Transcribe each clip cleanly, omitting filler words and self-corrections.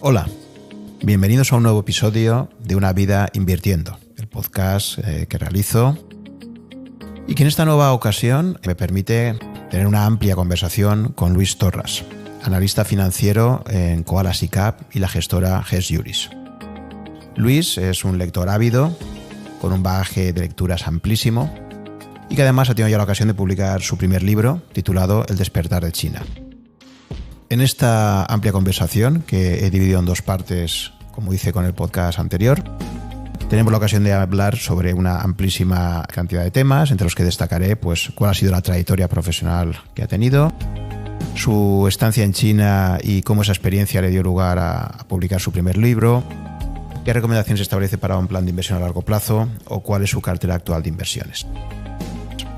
Hola, bienvenidos a un nuevo episodio de Una vida invirtiendo, el podcast que realizo y que en esta nueva ocasión me permite tener una amplia conversación con Luis Torras, analista financiero en Koala SICAV y la gestora GES Iuris. Luis es un lector ávido, con un bagaje de lecturas amplísimo y que además ha tenido ya la ocasión de publicar su primer libro titulado El despertar de China. En esta amplia conversación, que he dividido en dos partes, como hice con el podcast anterior, tenemos la ocasión de hablar sobre una amplísima cantidad de temas, entre los que destacaré pues, cuál ha sido la trayectoria profesional que ha tenido, su estancia en China y cómo esa experiencia le dio lugar a publicar su primer libro, qué recomendaciones establece para un plan de inversión a largo plazo o cuál es su cartera actual de inversiones.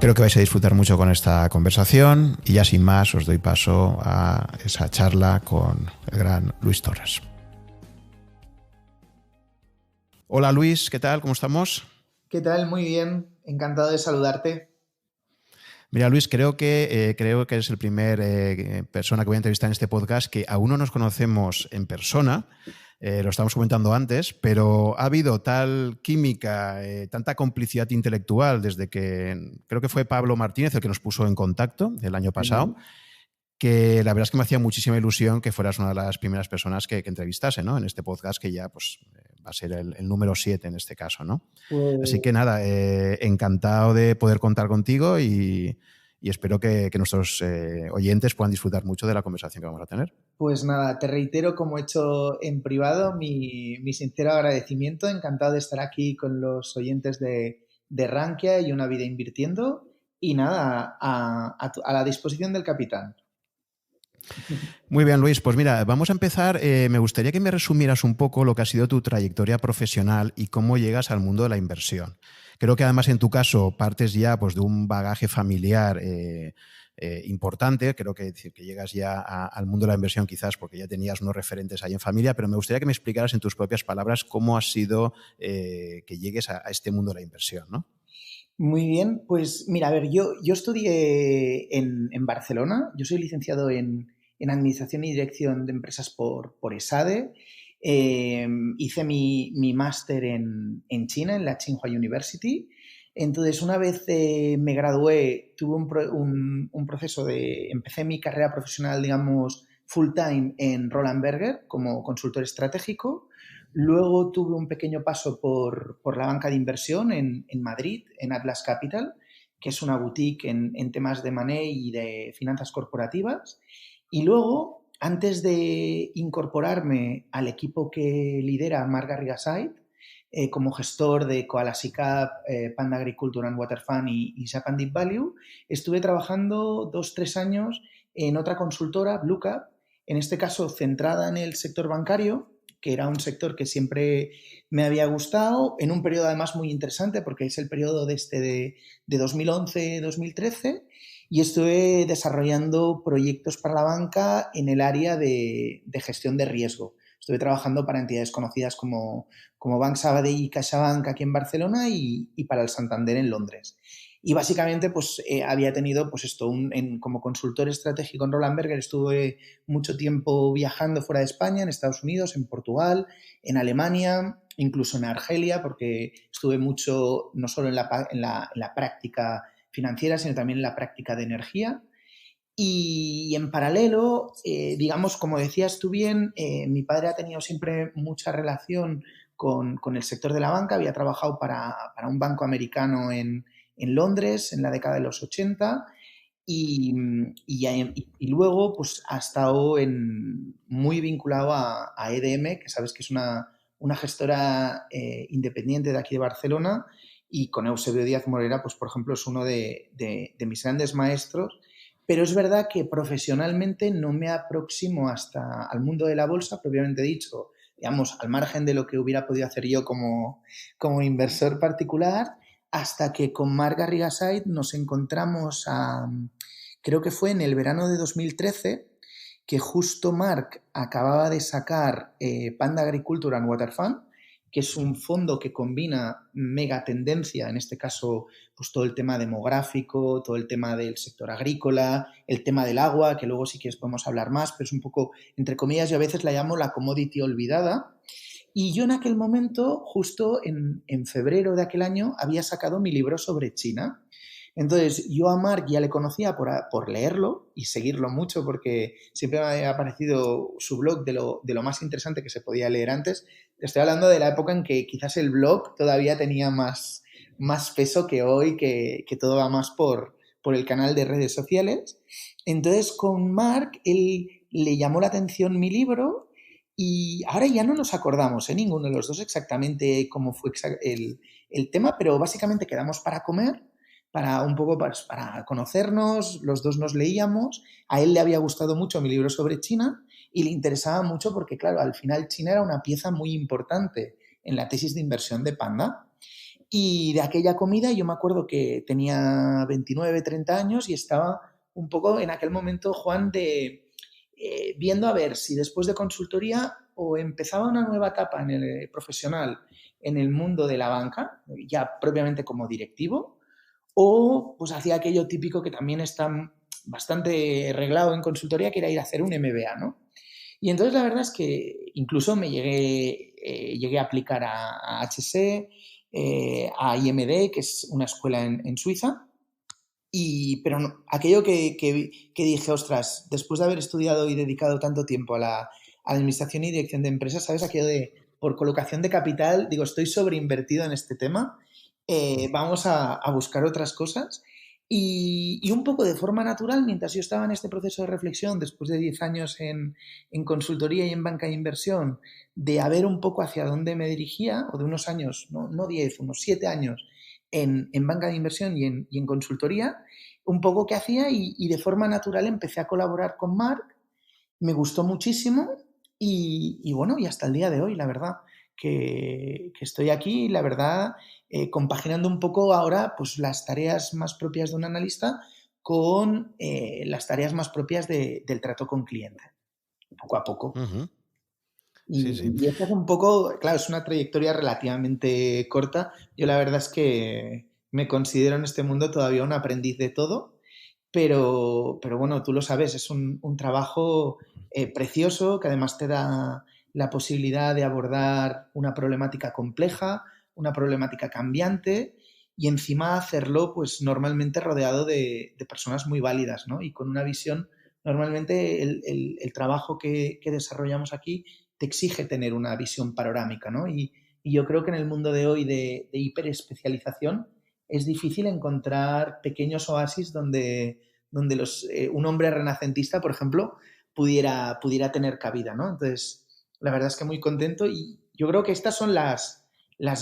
Creo que vais a disfrutar mucho con esta conversación y ya sin más os doy paso a esa charla con el gran Luis Torras. Hola Luis, ¿qué tal? ¿Cómo estamos? ¿Qué tal? Muy bien, encantado de saludarte. Mira Luis, creo que eres el primer persona que voy a entrevistar en este podcast que aún no nos conocemos en persona. Lo estábamos comentando antes, pero ha habido tal química, tanta complicidad intelectual desde que creo que fue Pablo Martínez el que nos puso en contacto el año pasado, que la verdad es que me hacía muchísima ilusión que fueras una de las primeras personas que entrevistase, ¿no? En este podcast que ya pues, va a ser el número 7 en este caso, ¿no? Así que nada, encantado de poder contar contigo y espero que nuestros oyentes puedan disfrutar mucho de la conversación que vamos a tener. Pues nada, te reitero, como he hecho en privado, mi sincero agradecimiento. Encantado de estar aquí con los oyentes de Rankia y Una vida invirtiendo. Y nada, a la disposición del capitán. Muy bien, Luis. Pues mira, vamos a empezar. Me gustaría que me resumieras un poco lo que ha sido tu trayectoria profesional y cómo llegas al mundo de la inversión. Creo que además en tu caso partes ya pues, de un bagaje familiar importante. Creo que llegas ya al mundo de la inversión quizás porque ya tenías unos referentes ahí en familia, pero me gustaría que me explicaras en tus propias palabras cómo ha sido que llegues a este mundo de la inversión, ¿no? Muy bien, pues mira, a ver, yo estudié en Barcelona, yo soy licenciado en Administración y Dirección de Empresas por ESADE, hice mi máster en China, en la Tsinghua University. Entonces, una vez me gradué, tuve un proceso empecé mi carrera profesional, digamos, full time en Roland Berger como consultor estratégico. Luego tuve un pequeño paso por la banca de inversión en Madrid, en Atlas Capital, que es una boutique en temas de money y de finanzas corporativas. Y luego, antes de incorporarme al equipo que lidera Marc Garrigasait, como gestor de Koala SICAV, Panda Agriculture and Water Fund y Japan Deep Value, estuve trabajando 2-3 años en otra consultora, BlueCap, en este caso centrada en el sector bancario, que era un sector que siempre me había gustado, en un periodo además muy interesante, porque es el periodo de 2011-2013, y estuve desarrollando proyectos para la banca en el área de gestión de riesgo. Estuve trabajando para entidades conocidas como Banc Sabadell y CaixaBank aquí en Barcelona y para el Santander en Londres. Y básicamente pues había tenido pues esto, como consultor estratégico en Roland Berger estuve mucho tiempo viajando fuera de España, en Estados Unidos, en Portugal, en Alemania, incluso en Argelia, porque estuve mucho no solo en la práctica financiera, sino también en la práctica de energía. Y en paralelo, digamos, como decías tú bien, mi padre ha tenido siempre mucha relación con el sector de la banca, había trabajado para un banco americano en Londres en la década de los 80 y luego pues ha estado muy vinculado a EDM, que sabes que es una gestora independiente de aquí de Barcelona, y con Eusebio Díaz Morera, pues por ejemplo, es uno de mis grandes maestros. Pero es verdad que profesionalmente no me aproximo hasta al mundo de la bolsa, propiamente dicho, digamos, al margen de lo que hubiera podido hacer yo como inversor particular, hasta que con Marc Garrigasait nos encontramos creo que fue en el verano de 2013, que justo Marc acababa de sacar Panda Agriculture and Water Fund, que es un fondo que combina mega tendencia, en este caso, pues todo el tema demográfico, todo el tema del sector agrícola, el tema del agua, que luego si quieres podemos hablar más, pero es un poco, entre comillas, yo a veces la llamo la commodity olvidada. Y yo en aquel momento, justo en febrero de aquel año, había sacado mi libro sobre China. Entonces, yo a Marc ya le conocía por leerlo y seguirlo mucho porque siempre me había parecido su blog de lo más interesante que se podía leer antes. Estoy hablando de la época en que quizás el blog todavía tenía más peso que hoy, que todo va más por el canal de redes sociales. Entonces, con Marc, él le llamó la atención mi libro y ahora ya no nos acordamos, ninguno de los dos exactamente cómo fue el tema, pero básicamente quedamos para comer para un poco para conocernos, los dos nos leíamos, a él le había gustado mucho mi libro sobre China y le interesaba mucho porque, claro, al final China era una pieza muy importante en la tesis de inversión de Panda. Y de aquella comida yo me acuerdo que tenía 29, 30 años y estaba un poco en aquel momento, Juan, viendo a ver si después de consultoría o empezaba una nueva etapa en el profesional en el mundo de la banca, ya propiamente como directivo, o pues hacía aquello típico que también está bastante reglado en consultoría, que era ir a hacer un MBA, ¿no? Y entonces la verdad es que incluso llegué a aplicar a HC, a IMD, que es una escuela en Suiza, pero no, aquello que dije, ostras, después de haber estudiado y dedicado tanto tiempo a la administración y dirección de empresas, ¿sabes? Aquello de, por colocación de capital, digo, estoy sobreinvertido en este tema, vamos a buscar otras cosas. Y un poco de forma natural, mientras yo estaba en este proceso de reflexión, después de 10 años en consultoría y en banca de inversión, de a ver un poco hacia dónde me dirigía, o de unos años, no 10, unos 7 años, en banca de inversión y en consultoría, un poco qué hacía y de forma natural empecé a colaborar con Marc, me gustó muchísimo y bueno, y hasta el día de hoy, la verdad, que estoy aquí, la verdad, compaginando un poco ahora pues las tareas más propias de un analista con las tareas más propias del trato con cliente, poco a poco. Uh-huh. Sí, sí. Y esta es un poco, claro, es una trayectoria relativamente corta. Yo la verdad es que me considero en este mundo todavía un aprendiz de todo, pero bueno, tú lo sabes, es un trabajo precioso que además te da la posibilidad de abordar una problemática compleja, una problemática cambiante y encima hacerlo pues normalmente rodeado de personas muy válidas, ¿no? Y con una visión, normalmente el trabajo que desarrollamos aquí te exige tener una visión panorámica, ¿no? Y yo creo que en el mundo de hoy de hiperespecialización es difícil encontrar pequeños oasis donde un hombre renacentista, por ejemplo, pudiera tener cabida, ¿no? Entonces, la verdad es que muy contento y yo creo que estas son las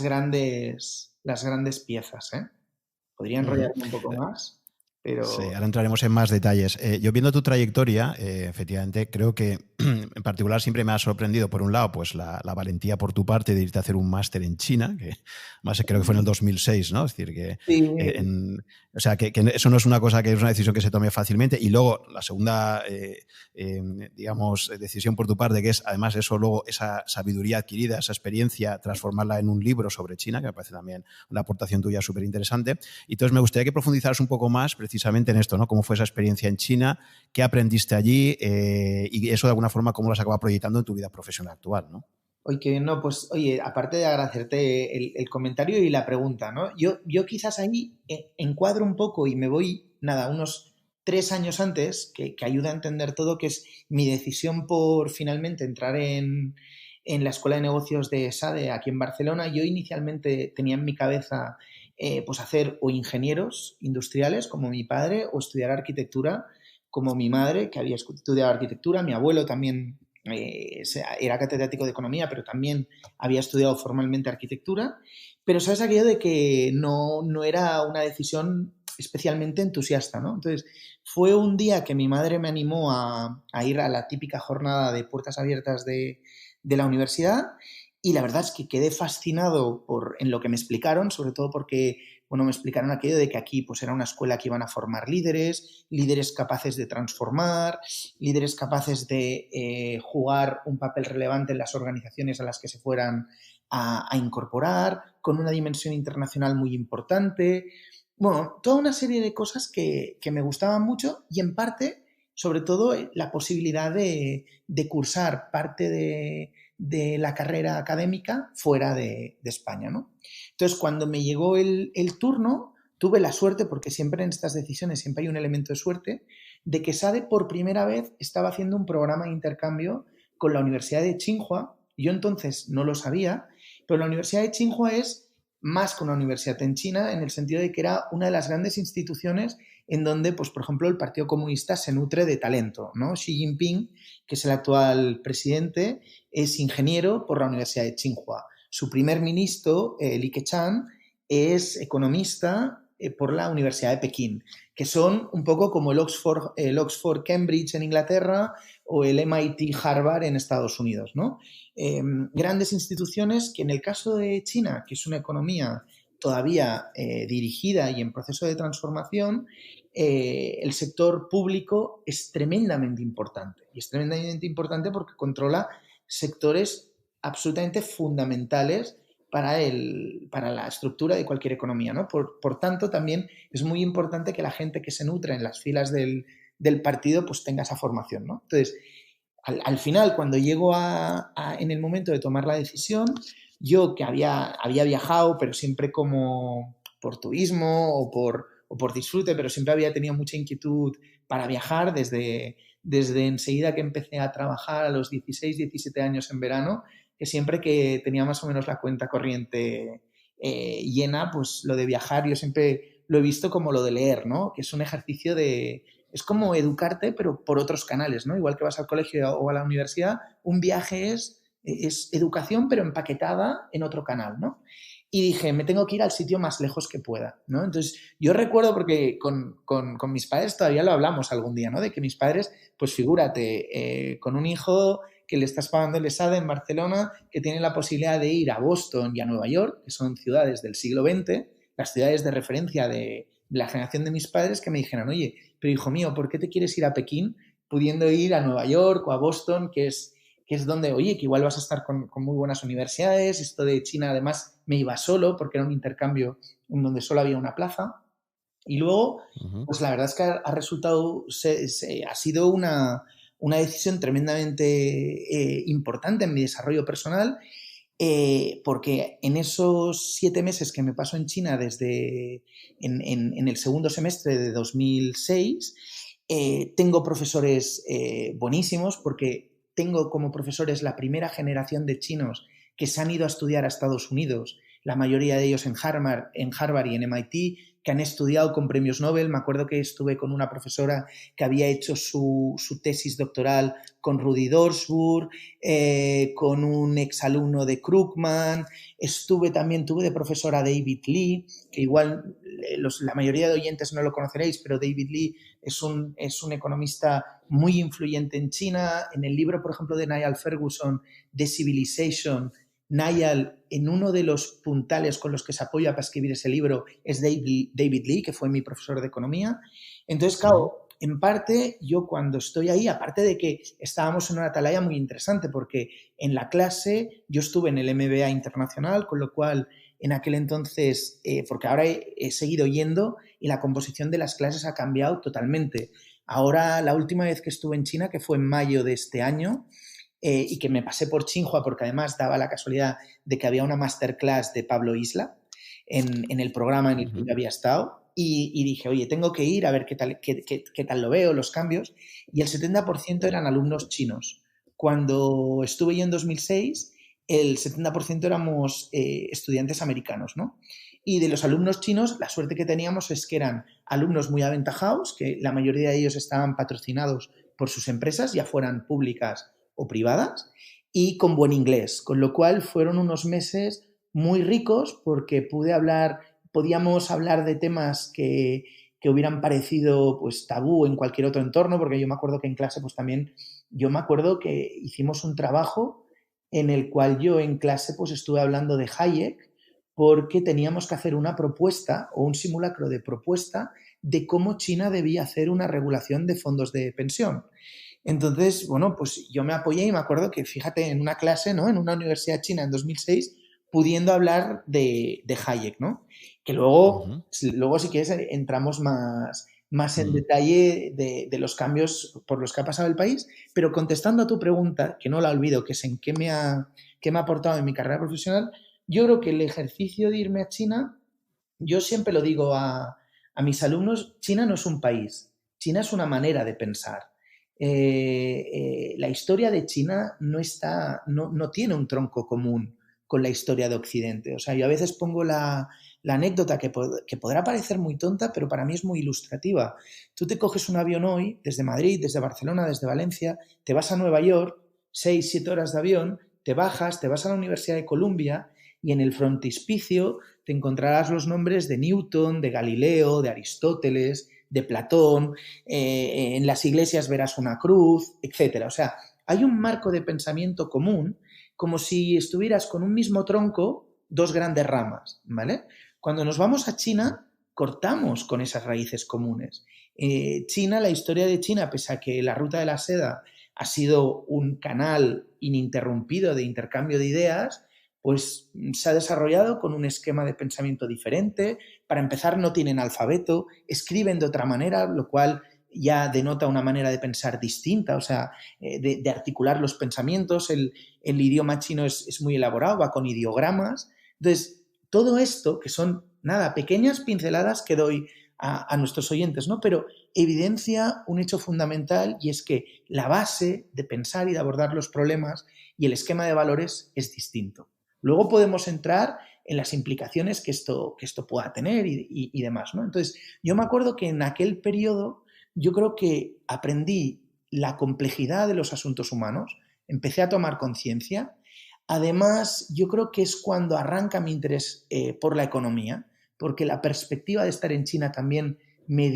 grandes piezas, ¿eh? Podría Uh-huh. enrollarme un poco más, Sí, pero... ahora entraremos en más detalles. Yo viendo tu trayectoria, efectivamente, creo que en particular siempre me ha sorprendido, por un lado, pues la valentía por tu parte de irte a hacer un máster en China, que más creo que fue en el 2006, ¿no? Es decir, que, Sí, o sea, que eso no es una cosa que es una decisión que se tome fácilmente. Y luego, la segunda, digamos, decisión por tu parte, que es además eso, luego esa sabiduría adquirida, esa experiencia, transformarla en un libro sobre China, que me parece también una aportación tuya súper interesante. Y entonces me gustaría que profundizaras un poco más precisamente en esto, ¿no? Cómo fue esa experiencia en China, qué aprendiste allí y eso de alguna forma cómo lo has acabado proyectando en tu vida profesional actual, ¿no? Oye, que no, pues, oye, aparte de agradecerte el comentario y la pregunta, ¿no? Yo quizás ahí encuadro un poco y me voy, nada, unos 3 años antes, que ayuda a entender todo, que es mi decisión por finalmente entrar en la Escuela de Negocios de SADE aquí en Barcelona. Yo inicialmente tenía en mi cabeza pues hacer o ingenieros industriales como mi padre o estudiar arquitectura como mi madre, que había estudiado arquitectura, mi abuelo también era catedrático de economía, pero también había estudiado formalmente arquitectura. Pero sabes aquello de que no era una decisión especialmente entusiasta, ¿no? Entonces, fue un día que mi madre me animó a ir a la típica jornada de puertas abiertas de la universidad y la verdad es que quedé fascinado en lo que me explicaron, sobre todo porque bueno, me explicaron aquello de que aquí pues era una escuela que iban a formar líderes capaces de transformar, líderes capaces de jugar un papel relevante en las organizaciones a las que se fueran a incorporar, con una dimensión internacional muy importante. Bueno, toda una serie de cosas que me gustaban mucho y en parte, sobre todo, la posibilidad de cursar parte de la carrera académica fuera de España, ¿no? Entonces, cuando me llegó el turno, tuve la suerte, porque siempre en estas decisiones siempre hay un elemento de suerte, de que SADE por primera vez estaba haciendo un programa de intercambio con la Universidad de Tsinghua. Yo entonces no lo sabía, pero la Universidad de Tsinghua es más que una universidad en China, en el sentido de que era una de las grandes instituciones en donde, pues, por ejemplo, el Partido Comunista se nutre de talento, ¿no? Xi Jinping, que es el actual presidente, es ingeniero por la Universidad de Tsinghua. Su primer ministro, Li Keqiang, es economista por la Universidad de Pekín, que son un poco como el Oxford Cambridge en Inglaterra o el MIT Harvard en Estados Unidos, ¿no? Grandes instituciones que en el caso de China, que es una economía todavía dirigida y en proceso de transformación, el sector público es tremendamente importante. Y es tremendamente importante porque controla sectores absolutamente fundamentales para la estructura de cualquier economía, ¿no? Por tanto, también es muy importante que la gente que se nutre en las filas del partido pues tenga esa formación, ¿no? Entonces, al final, cuando llego en el momento de tomar la decisión, yo que había viajado, pero siempre como por turismo o por disfrute, pero siempre había tenido mucha inquietud para viajar desde enseguida que empecé a trabajar a los 16, 17 años en verano, que siempre que tenía más o menos la cuenta corriente llena, pues lo de viajar yo siempre lo he visto como lo de leer, ¿no? Que es un ejercicio es como educarte, pero por otros canales, ¿no? Igual que vas al colegio o a la universidad, un viaje es educación, pero empaquetada en otro canal, ¿no? Y dije, me tengo que ir al sitio más lejos que pueda, ¿no? Entonces, yo recuerdo, porque con mis padres todavía lo hablamos algún día, ¿no? De que mis padres, pues figúrate, con un hijo que le estás pagando el ESADE en Barcelona, que tiene la posibilidad de ir a Boston y a Nueva York, que son ciudades del siglo XX, las ciudades de referencia de la generación de mis padres, que me dijeron, oye, pero hijo mío, ¿por qué te quieres ir a Pekín pudiendo ir a Nueva York o a Boston, que es donde, oye, que igual vas a estar con muy buenas universidades? Esto de China, además, me iba solo porque era un intercambio en donde solo había una plaza. Y luego, pues la verdad es que ha resultado, ha sido una decisión tremendamente importante en mi desarrollo personal, porque en esos 7 meses que me paso en China desde en el segundo semestre de 2006, tengo profesores buenísimos, porque tengo como profesores la primera generación de chinos que se han ido a estudiar a Estados Unidos, la mayoría de ellos en Harvard y en MIT, que han estudiado con premios Nobel. Me acuerdo que estuve con una profesora que había hecho su tesis doctoral con Rudy Dorsburg, con un exalumno de Krugman. Tuve de profesora David Lee, que igual la mayoría de oyentes no lo conoceréis, pero David Lee es un economista muy influyente en China. En el libro, por ejemplo, de Niall Ferguson, The Civilization, Niall, en uno de los puntales con los que se apoya para escribir ese libro, es David Lee, que fue mi profesor de economía. Entonces, claro, en parte, yo cuando estoy ahí, aparte de que estábamos en una atalaya muy interesante, porque en la clase yo estuve en el MBA internacional, con lo cual en aquel entonces, porque ahora he seguido yendo y la composición de las clases ha cambiado totalmente. Ahora, la última vez que estuve en China, que fue en mayo de este año, y que me pasé por Tsinghua, porque además daba la casualidad de que había una masterclass de Pablo Isla en el programa en el que yo había estado, y dije, oye, tengo que ir a ver qué tal lo veo, los cambios, y el 70% eran alumnos chinos. Cuando estuve yo en 2006, el 70% éramos estudiantes americanos, ¿no? Y de los alumnos chinos, la suerte que teníamos es que eran alumnos muy aventajados, que la mayoría de ellos estaban patrocinados por sus empresas, ya fueran públicas o privadas, y con buen inglés, con lo cual fueron unos meses muy ricos, porque podíamos hablar de temas que hubieran parecido pues tabú en cualquier otro entorno, porque yo me acuerdo que en clase pues también, yo me acuerdo que hicimos un trabajo en el cual yo en clase pues estuve hablando de Hayek, porque teníamos que hacer una propuesta o un simulacro de propuesta de cómo China debía hacer una regulación de fondos de pensión. Entonces, bueno, pues yo me apoyé y me acuerdo que, fíjate, en una clase, ¿no?, en una universidad china en 2006, pudiendo hablar de Hayek, ¿no? Que luego, Ujú. luego si quieres, entramos más en detalle de los cambios por los que ha pasado el país, pero contestando a tu pregunta, que no la olvido, que es en qué me ha aportado en mi carrera profesional, yo creo que el ejercicio de irme a China, yo siempre lo digo a mis alumnos, China no es un país, China es una manera de pensar. La historia de China no tiene un tronco común con la historia de Occidente. O sea, yo a veces pongo la anécdota que podrá parecer muy tonta, pero para mí es muy ilustrativa. Tú te coges un avión hoy desde Madrid, desde Barcelona, desde Valencia, te vas a Nueva York, 6, 7 horas de avión, te bajas, te vas a la Universidad de Columbia y en el frontispicio te encontrarás los nombres de Newton, de Galileo, de Aristóteles, de Platón, en las iglesias verás una cruz, etcétera. O sea, hay un marco de pensamiento común, como si estuvieras con un mismo tronco, dos grandes ramas, ¿vale? Cuando nos vamos a China, cortamos con esas raíces comunes. China, la historia de China, pese a que la ruta de la seda ha sido un canal ininterrumpido de intercambio de ideas, pues se ha desarrollado con un esquema de pensamiento diferente. Para empezar, no tienen alfabeto, escriben de otra manera, lo cual ya denota una manera de pensar distinta, o sea, de articular los pensamientos. El idioma chino es muy elaborado, va con ideogramas. Entonces, todo esto, que son, nada, pequeñas pinceladas que doy a nuestros oyentes, ¿no? Pero evidencia un hecho fundamental y es que la base de pensar y de abordar los problemas y el esquema de valores es distinto. Luego podemos entrar en las implicaciones que esto pueda tener y demás, ¿no? Entonces, yo me acuerdo que en aquel periodo yo creo que aprendí la complejidad de los asuntos humanos, empecé a tomar conciencia. Además, yo creo que es cuando arranca mi interés por la economía, porque la perspectiva de estar en China también me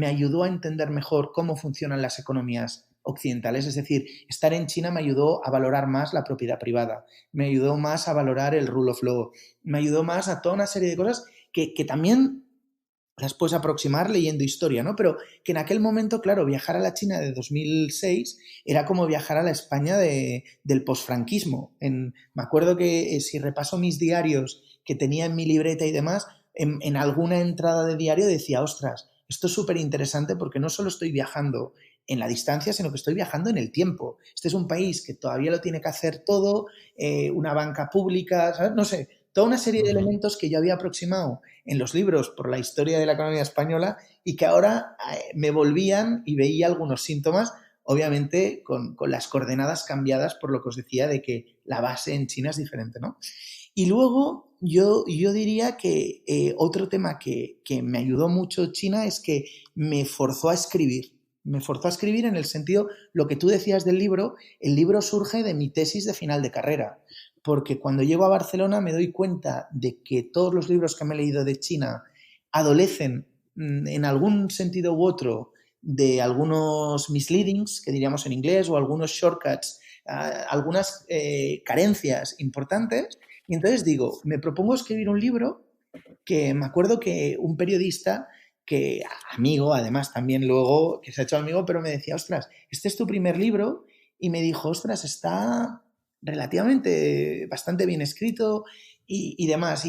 ayudó a entender mejor cómo funcionan las economías occidentales. Es decir, estar en China me ayudó a valorar más la propiedad privada, me ayudó más a valorar el rule of law, me ayudó más a toda una serie de cosas que también las puedes aproximar leyendo historia, ¿no? Pero que en aquel momento, claro, viajar a la China de 2006 era como viajar a la España del posfranquismo. Me acuerdo que si repaso mis diarios que tenía en mi libreta y demás, en alguna entrada de diario decía, ostras, esto es súper interesante porque no solo estoy viajando en la distancia, sino que estoy viajando en el tiempo. Este es un país que todavía lo tiene que hacer todo, una banca pública, ¿sabes? No sé, toda una serie de elementos que yo había aproximado en los libros por la historia de la economía española y que ahora me volvían y veía algunos síntomas, obviamente con las coordenadas cambiadas por lo que os decía de que la base en China es diferente, ¿no? Y luego yo diría que otro tema que me ayudó mucho China es que me forzó a escribir. Me forzó a escribir en el sentido, lo que tú decías del libro, el libro surge de mi tesis de final de carrera, porque cuando llego a Barcelona me doy cuenta de que todos los libros que me he leído de China adolecen en algún sentido u otro de algunos misleadings, que diríamos en inglés, o algunos shortcuts, algunas carencias importantes. Y entonces digo, me propongo escribir un libro que me acuerdo que un periodista que, amigo, además también luego, que se ha hecho amigo, pero me decía, ostras, este es tu primer libro, y me dijo, ostras, está relativamente bastante bien escrito y demás,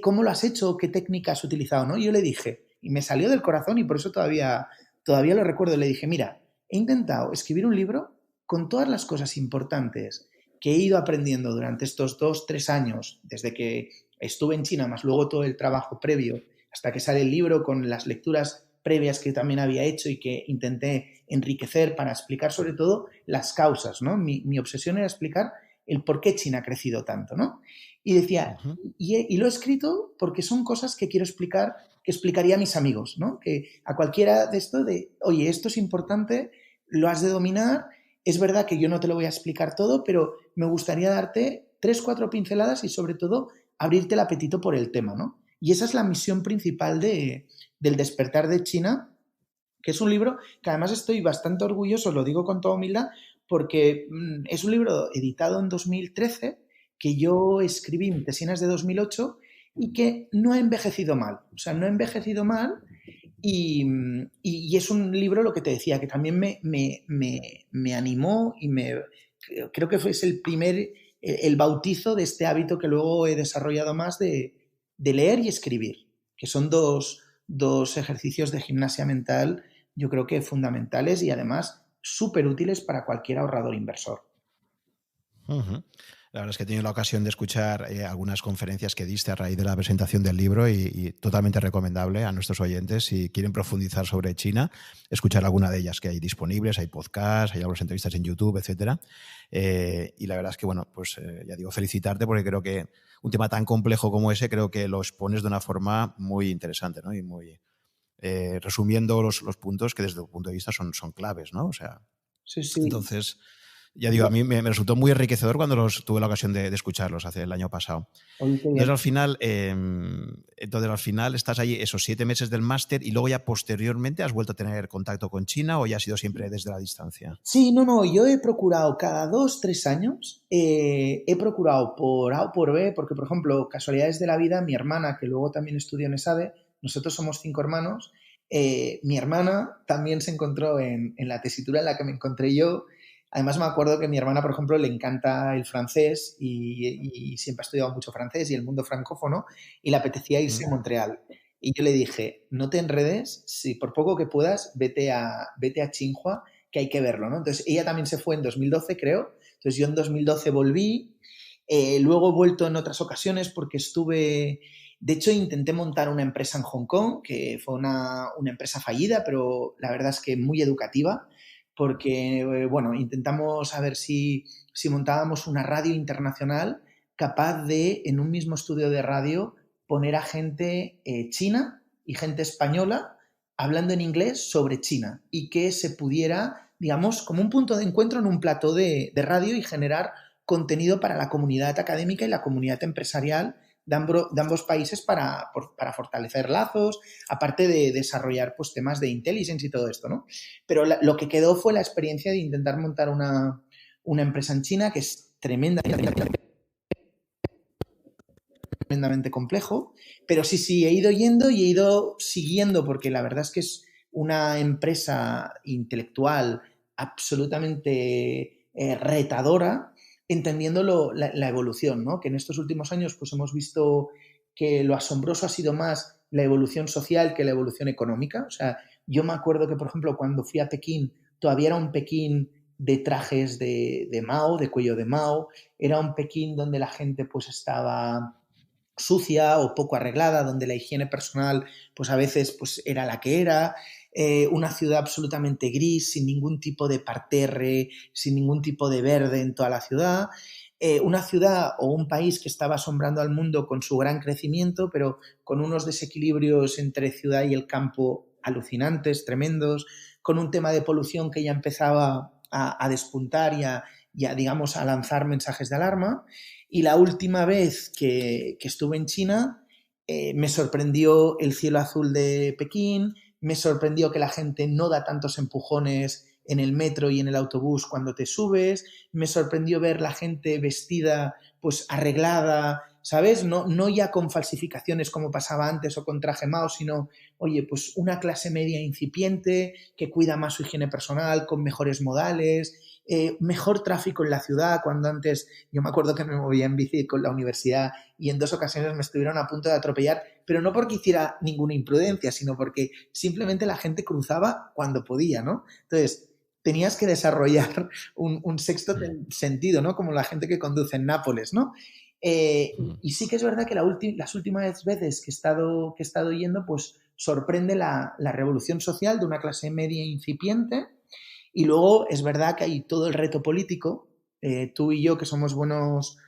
cómo lo has hecho, qué técnicas has utilizado, ¿no? Y yo le dije, y me salió del corazón y por eso todavía lo recuerdo, le dije, mira, he intentado escribir un libro con todas las cosas importantes que he ido aprendiendo durante estos 2, 3 años, desde que estuve en China, más luego todo el trabajo previo, hasta que sale el libro con las lecturas previas que también había hecho y que intenté enriquecer para explicar sobre todo las causas, ¿no? Mi obsesión era explicar el por qué China ha crecido tanto, ¿no? Y decía, y lo he escrito porque son cosas que quiero explicar, que explicaría a mis amigos, ¿no? Que a cualquiera de esto de, oye, esto es importante, lo has de dominar, es verdad que yo no te lo voy a explicar todo, pero me gustaría darte 3, 4 pinceladas y sobre todo abrirte el apetito por el tema, ¿no? Y esa es la misión principal del Despertar de China, que es un libro que además estoy bastante orgulloso, lo digo con toda humildad, porque es un libro editado en 2013, que yo escribí mi tesina de 2008 y que no ha envejecido mal. O sea, no ha envejecido mal y es un libro, lo que te decía, que también me animó y creo que fue el primer el bautizo de este hábito que luego he desarrollado más de leer y escribir, que son dos ejercicios de gimnasia mental, yo creo que fundamentales y además súper útiles para cualquier ahorrador inversor. Uh-huh. La verdad es que he tenido la ocasión de escuchar algunas conferencias que diste a raíz de la presentación del libro y totalmente recomendable a nuestros oyentes si quieren profundizar sobre China, escuchar alguna de ellas que hay disponibles, hay podcasts, hay algunas entrevistas en YouTube, etcétera. Y la verdad es que, bueno, pues ya digo, felicitarte porque creo que un tema tan complejo como ese creo que lo expones de una forma muy interesante, ¿no? Y muy resumiendo los puntos que desde tu punto de vista son claves, ¿no? O sea, Sí, sí. entonces... Ya digo, a mí me resultó muy enriquecedor cuando tuve la ocasión de escucharlos hace el año pasado. Oye, qué Entonces, bien. al final estás allí esos 7 meses del máster y luego ya posteriormente has vuelto a tener contacto con China o ya ha sido siempre desde la distancia. Sí, no, yo he procurado cada 2, 3 años, he procurado por A o por B, porque por ejemplo, casualidades de la vida, mi hermana, que luego también estudió en ESADE, nosotros somos 5 hermanos, mi hermana también se encontró en la tesitura en la que me encontré yo. Además me acuerdo que a mi hermana, por ejemplo, le encanta el francés y siempre ha estudiado mucho francés y el mundo francófono y le apetecía irse a Montreal. Y yo le dije, no te enredes, si por poco que puedas, vete a Tsinghua, que hay que verlo, ¿no? Entonces, ella también se fue en 2012, creo. Entonces, yo en 2012 volví. Luego he vuelto en otras ocasiones porque estuve... De hecho, intenté montar una empresa en Hong Kong, que fue una empresa fallida, pero la verdad es que muy educativa, porque, bueno, intentamos a ver si montábamos una radio internacional capaz de, en un mismo estudio de radio, poner a gente china y gente española hablando en inglés sobre China y que se pudiera, digamos, como un punto de encuentro en un plató de radio y generar contenido para la comunidad académica y la comunidad empresarial de ambos países para fortalecer lazos, aparte de desarrollar pues, temas de intelligence y todo esto, ¿no? Pero lo que quedó fue la experiencia de intentar montar una empresa en China que es tremendamente complejo, pero sí, he ido yendo y he ido siguiendo porque la verdad es que es una empresa intelectual absolutamente retadora, entendiendo la evolución, ¿no? Que en estos últimos años pues hemos visto que lo asombroso ha sido más la evolución social que la evolución económica. O sea, yo me acuerdo que, por ejemplo, cuando fui a Pekín, todavía era un Pekín de trajes de Mao, de cuello de Mao, era un Pekín donde la gente pues estaba sucia o poco arreglada, donde la higiene personal pues a veces pues era la que era, una ciudad absolutamente gris, sin ningún tipo de parterre, sin ningún tipo de verde en toda la ciudad, una ciudad o un país que estaba asombrando al mundo con su gran crecimiento, pero con unos desequilibrios entre ciudad y el campo alucinantes, tremendos, con un tema de polución que ya empezaba a despuntar digamos, a lanzar mensajes de alarma. Y la última vez que estuve en China, me sorprendió el cielo azul de Pekín, me sorprendió que la gente no da tantos empujones en el metro y en el autobús cuando te subes, me sorprendió ver la gente vestida, pues arreglada, ¿sabes? No ya con falsificaciones como pasaba antes o con traje Mao, sino, oye, pues una clase media incipiente que cuida más su higiene personal, con mejores modales, mejor tráfico en la ciudad, cuando antes yo me acuerdo que me movía en bici con la universidad y en 2 ocasiones me estuvieron a punto de atropellar, pero no porque hiciera ninguna imprudencia, sino porque simplemente la gente cruzaba cuando podía, ¿no? Entonces, tenías que desarrollar un sexto sentido, ¿no? Como la gente que conduce en Nápoles, ¿no? Y sí que es verdad que las últimas veces que he estado yendo, pues sorprende la revolución social de una clase media incipiente. Y luego es verdad que hay todo el reto político. Tú y yo, que somos buenos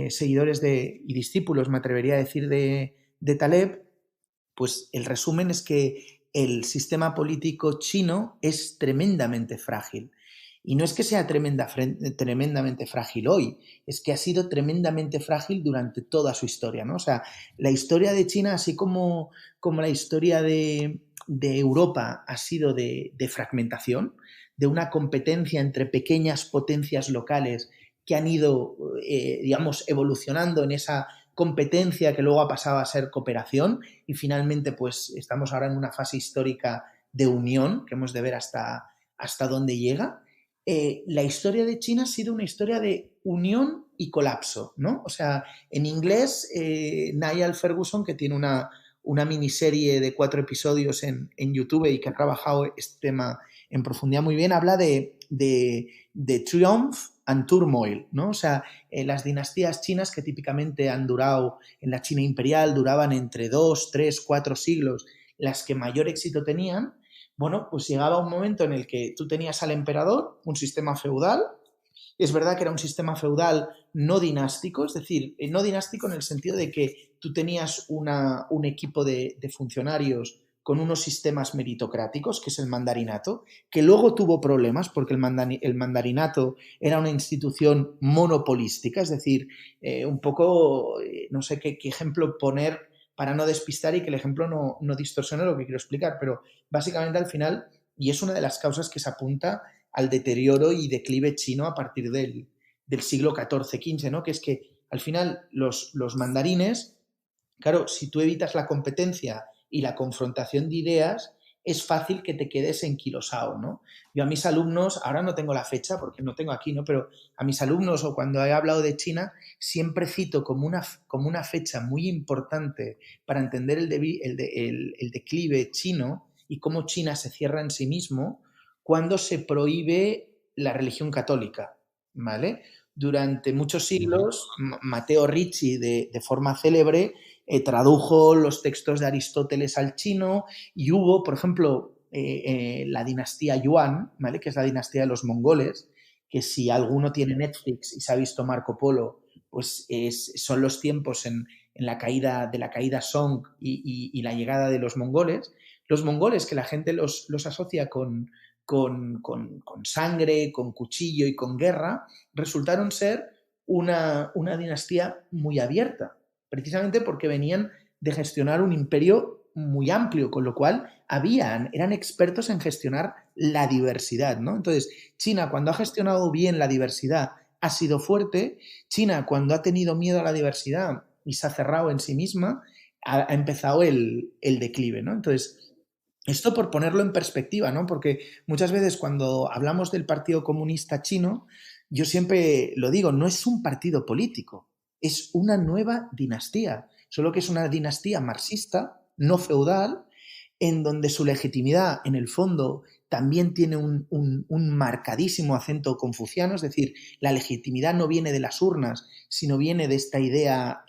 seguidores y discípulos, me atrevería a decir, de Taleb, pues el resumen es que el sistema político chino es tremendamente frágil. Y no es que sea tremendamente frágil hoy, es que ha sido tremendamente frágil durante toda su historia, ¿no? O sea, la historia de China, así como la historia de Europa ha sido de fragmentación, de una competencia entre pequeñas potencias locales que han ido, digamos, evolucionando en esa competencia que luego ha pasado a ser cooperación y finalmente pues estamos ahora en una fase histórica de unión que hemos de ver hasta dónde llega. La historia de China ha sido una historia de unión y colapso, ¿no? O sea, en inglés, Niall Ferguson, que tiene una miniserie de 4 episodios en YouTube y que ha trabajado este tema en profundidad muy bien, habla de triumph and turmoil, ¿no? O sea, las dinastías chinas que típicamente han durado en la China imperial, duraban entre 2, 3, 4 siglos, las que mayor éxito tenían, bueno, pues llegaba un momento en el que tú tenías al emperador, un sistema feudal. Es verdad que era un sistema feudal no dinástico, es decir, no dinástico en el sentido de que tú tenías un equipo de funcionarios con unos sistemas meritocráticos, que es el mandarinato, que luego tuvo problemas porque el mandarinato era una institución monopolística, es decir, un poco, no sé qué ejemplo poner para no despistar y que el ejemplo no distorsione lo que quiero explicar, pero básicamente al final, y es una de las causas que se apunta al deterioro y declive chino a partir del siglo XIV-XV, ¿no? Que es que al final los mandarines, claro, si tú evitas la competencia y la confrontación de ideas, es fácil que te quedes enquilosado, ¿no? Yo a mis alumnos, ahora no tengo la fecha porque no tengo aquí, ¿no? Pero a mis alumnos o cuando he hablado de China, siempre cito como una fecha muy importante para entender el declive chino y cómo China se cierra en sí mismo cuando se prohíbe la religión católica, ¿vale? Durante muchos siglos, Matteo Ricci, de forma célebre, tradujo los textos de Aristóteles al chino y hubo, por ejemplo, la dinastía Yuan, ¿vale? Que es la dinastía de los mongoles, que si alguno tiene Netflix y se ha visto Marco Polo, pues son los tiempos de la caída Song y la llegada de los mongoles. Los mongoles, que la gente los asocia con sangre, con cuchillo y con guerra, resultaron ser una dinastía muy abierta, precisamente porque venían de gestionar un imperio muy amplio, con lo cual eran expertos en gestionar la diversidad, ¿no? Entonces, China, cuando ha gestionado bien la diversidad, ha sido fuerte. China, cuando ha tenido miedo a la diversidad y se ha cerrado en sí misma, ha empezado el declive, ¿no? Entonces, esto por ponerlo en perspectiva, ¿no? Porque muchas veces cuando hablamos del Partido Comunista Chino, yo siempre lo digo, no es un partido político, es una nueva dinastía, solo que es una dinastía marxista, no feudal, en donde su legitimidad, en el fondo, también tiene un marcadísimo acento confuciano, es decir, la legitimidad no viene de las urnas, sino viene de esta idea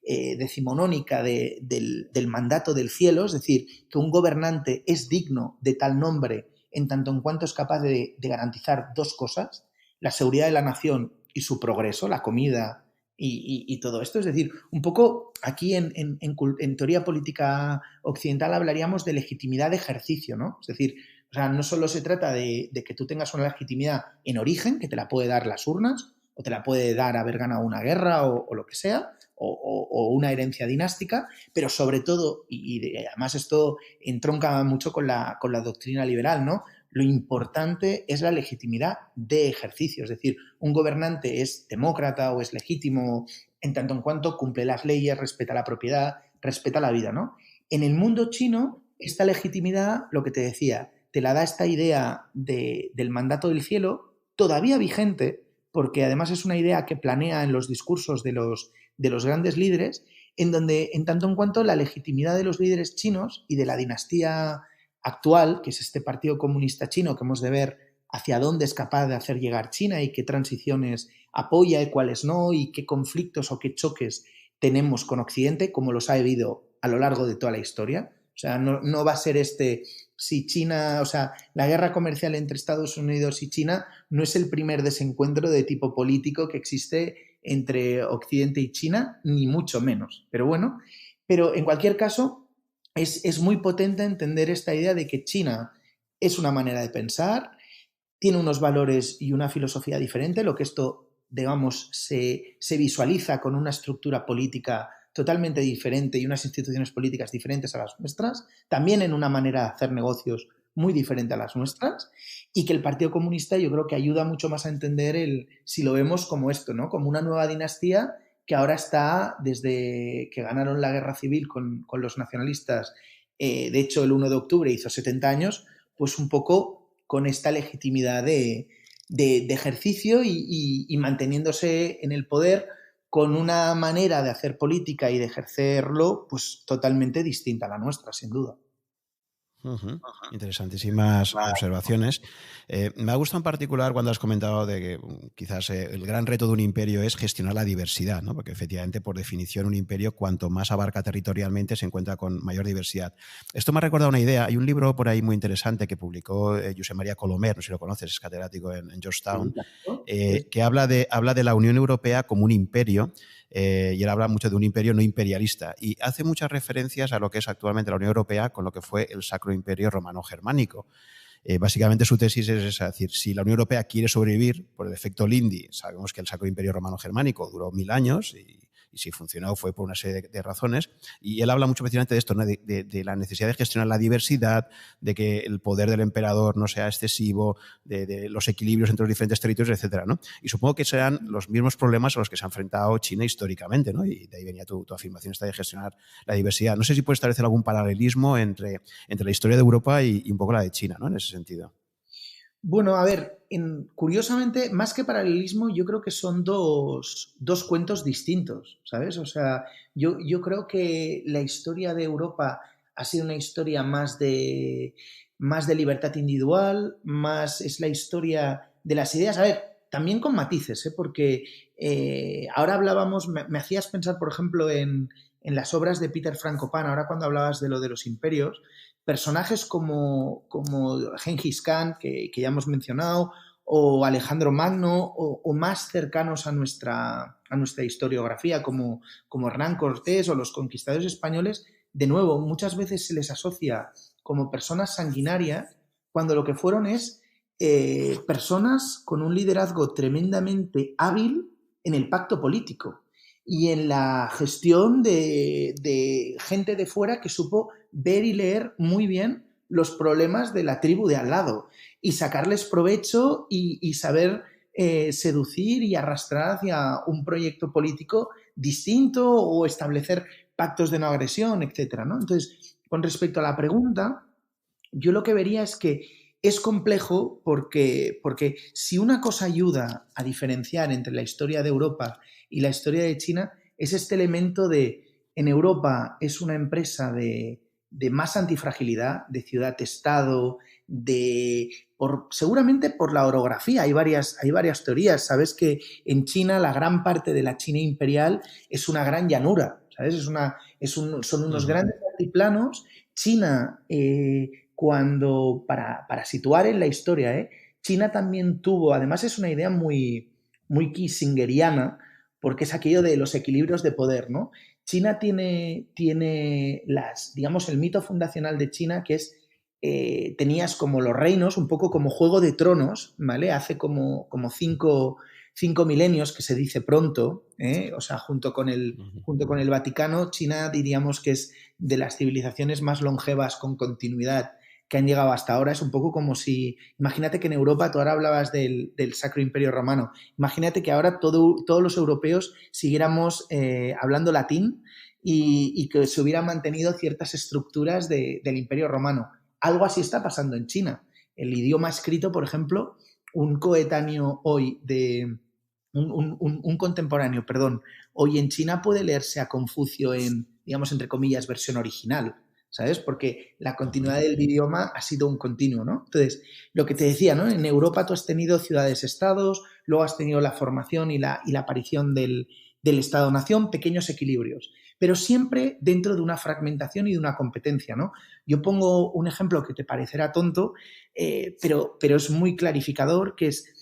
decimonónica del mandato del cielo, es decir, que un gobernante es digno de tal nombre en tanto en cuanto es capaz de garantizar 2 cosas, la seguridad de la nación y su progreso, la comida y todo esto. Es decir, un poco aquí en teoría política occidental hablaríamos de legitimidad de ejercicio, ¿no? Es decir, o sea, no solo se trata de que tú tengas una legitimidad en origen, que te la puede dar las urnas, o te la puede dar haber ganado una guerra o lo que sea, o una herencia dinástica, pero sobre todo, y además esto entronca mucho con la doctrina liberal, ¿no? Lo importante es la legitimidad de ejercicio, es decir, un gobernante es demócrata o es legítimo en tanto en cuanto cumple las leyes, respeta la propiedad, respeta la vida, ¿no? En el mundo chino, esta legitimidad, lo que te decía, te la da esta idea del mandato del cielo, todavía vigente, porque además es una idea que planea en los discursos de los grandes líderes, en donde, en tanto en cuanto la legitimidad de los líderes chinos y de la dinastía actual, que es este Partido Comunista Chino, que hemos de ver hacia dónde es capaz de hacer llegar China y qué transiciones apoya y cuáles no, y qué conflictos o qué choques tenemos con Occidente, como los ha habido a lo largo de toda la historia. O sea, no va a ser si China, o sea, la guerra comercial entre Estados Unidos y China no es el primer desencuentro de tipo político que existe entre Occidente y China, ni mucho menos. Pero bueno, en cualquier caso, es muy potente entender esta idea de que China es una manera de pensar, tiene unos valores y una filosofía diferente, lo que esto, digamos, se visualiza con una estructura política totalmente diferente y unas instituciones políticas diferentes a las nuestras, también en una manera de hacer negocios muy diferente a las nuestras, y que el Partido Comunista yo creo que ayuda mucho más a entender si lo vemos como esto, ¿no? Como una nueva dinastía que ahora está, desde que ganaron la guerra civil con los nacionalistas, de hecho el 1 de octubre hizo 70 años, pues un poco con esta legitimidad de de ejercicio y manteniéndose en el poder con una manera de hacer política y de ejercerlo pues totalmente distinta a la nuestra, sin duda. Uh-huh. Interesantísimas observaciones. Me ha gustado en particular cuando has comentado de que quizás el gran reto de un imperio es gestionar la diversidad, ¿no? Porque efectivamente, por definición, un imperio, cuanto más abarca territorialmente, se encuentra con mayor diversidad. Esto me ha recordado una idea. Hay un libro por ahí muy interesante que publicó Josep María Colomer, no sé si lo conoces, es catedrático en Georgetown, que habla de la Unión Europea como un imperio. Y él habla mucho de un imperio no imperialista y hace muchas referencias a lo que es actualmente la Unión Europea con lo que fue el Sacro Imperio Romano-Germánico. Básicamente su tesis es esa, es decir, si la Unión Europea quiere sobrevivir por el efecto Lindy, sabemos que el Sacro Imperio Romano-Germánico duró 1000 años y si funcionó fue por una serie de razones, y él habla mucho precisamente de esto, ¿no? de la necesidad de gestionar la diversidad, de que el poder del emperador no sea excesivo, de los equilibrios entre los diferentes territorios, etcétera, ¿no? Y supongo que serán los mismos problemas a los que se ha enfrentado China históricamente, ¿no? Y de ahí venía tu afirmación esta de gestionar la diversidad. No sé si puedes establecer algún paralelismo entre la historia de Europa y un poco la de China, ¿no? En ese sentido. Bueno, a ver, curiosamente, más que paralelismo, yo creo que son dos cuentos distintos, ¿sabes? O sea, yo creo que la historia de Europa ha sido una historia más de libertad individual, más es la historia de las ideas. A ver, también con matices, ¿eh? Porque ahora hablábamos, me hacías pensar, por ejemplo, en las obras de Peter Frankopan, ahora cuando hablabas de lo de los imperios, personajes como Gengis Khan, que ya hemos mencionado, o Alejandro Magno, o más cercanos a nuestra historiografía, como Hernán Cortés o los conquistadores españoles, de nuevo, muchas veces se les asocia como personas sanguinarias, cuando lo que fueron es personas con un liderazgo tremendamente hábil en el pacto político y en la gestión de gente de fuera que supo ver y leer muy bien los problemas de la tribu de al lado y sacarles provecho y saber seducir y arrastrar hacia un proyecto político distinto o establecer pactos de no agresión, etcétera, ¿no? Entonces, con respecto a la pregunta, yo lo que vería es que es complejo porque si una cosa ayuda a diferenciar entre la historia de Europa y la historia de China, es este elemento de en Europa es una empresa de más antifragilidad, de ciudad-estado, seguramente por la orografía. Hay varias teorías. Sabes que en China la gran parte de la China imperial es una gran llanura, ¿sabes? Son unos grandes altiplanos. China, cuando, para situar en la historia, China también tuvo, además es una idea muy, muy kissingeriana, porque es aquello de los equilibrios de poder, ¿no? China tiene digamos, el mito fundacional de China, que es, tenías como los reinos, un poco como Juego de Tronos, ¿vale? Hace como 5 milenios, que se dice pronto, o sea, junto con el Vaticano, China diríamos que es de las civilizaciones más longevas con continuidad que han llegado hasta ahora. Es un poco como si, imagínate que en Europa, tú ahora hablabas del Sacro Imperio Romano, imagínate que ahora todos los europeos siguiéramos hablando latín y que se hubieran mantenido ciertas estructuras del Imperio Romano. Algo así está pasando en China. El idioma escrito, por ejemplo, un coetáneo hoy un contemporáneo, perdón, hoy en China puede leerse a Confucio en, digamos, entre comillas, versión original, ¿sabes? Porque la continuidad del idioma ha sido un continuo, ¿no? Entonces, lo que te decía, ¿no? En Europa tú has tenido ciudades-estados, luego has tenido la formación y la aparición del Estado-nación, pequeños equilibrios, pero siempre dentro de una fragmentación y de una competencia, ¿no? Yo pongo un ejemplo que te parecerá tonto, pero es muy clarificador, que es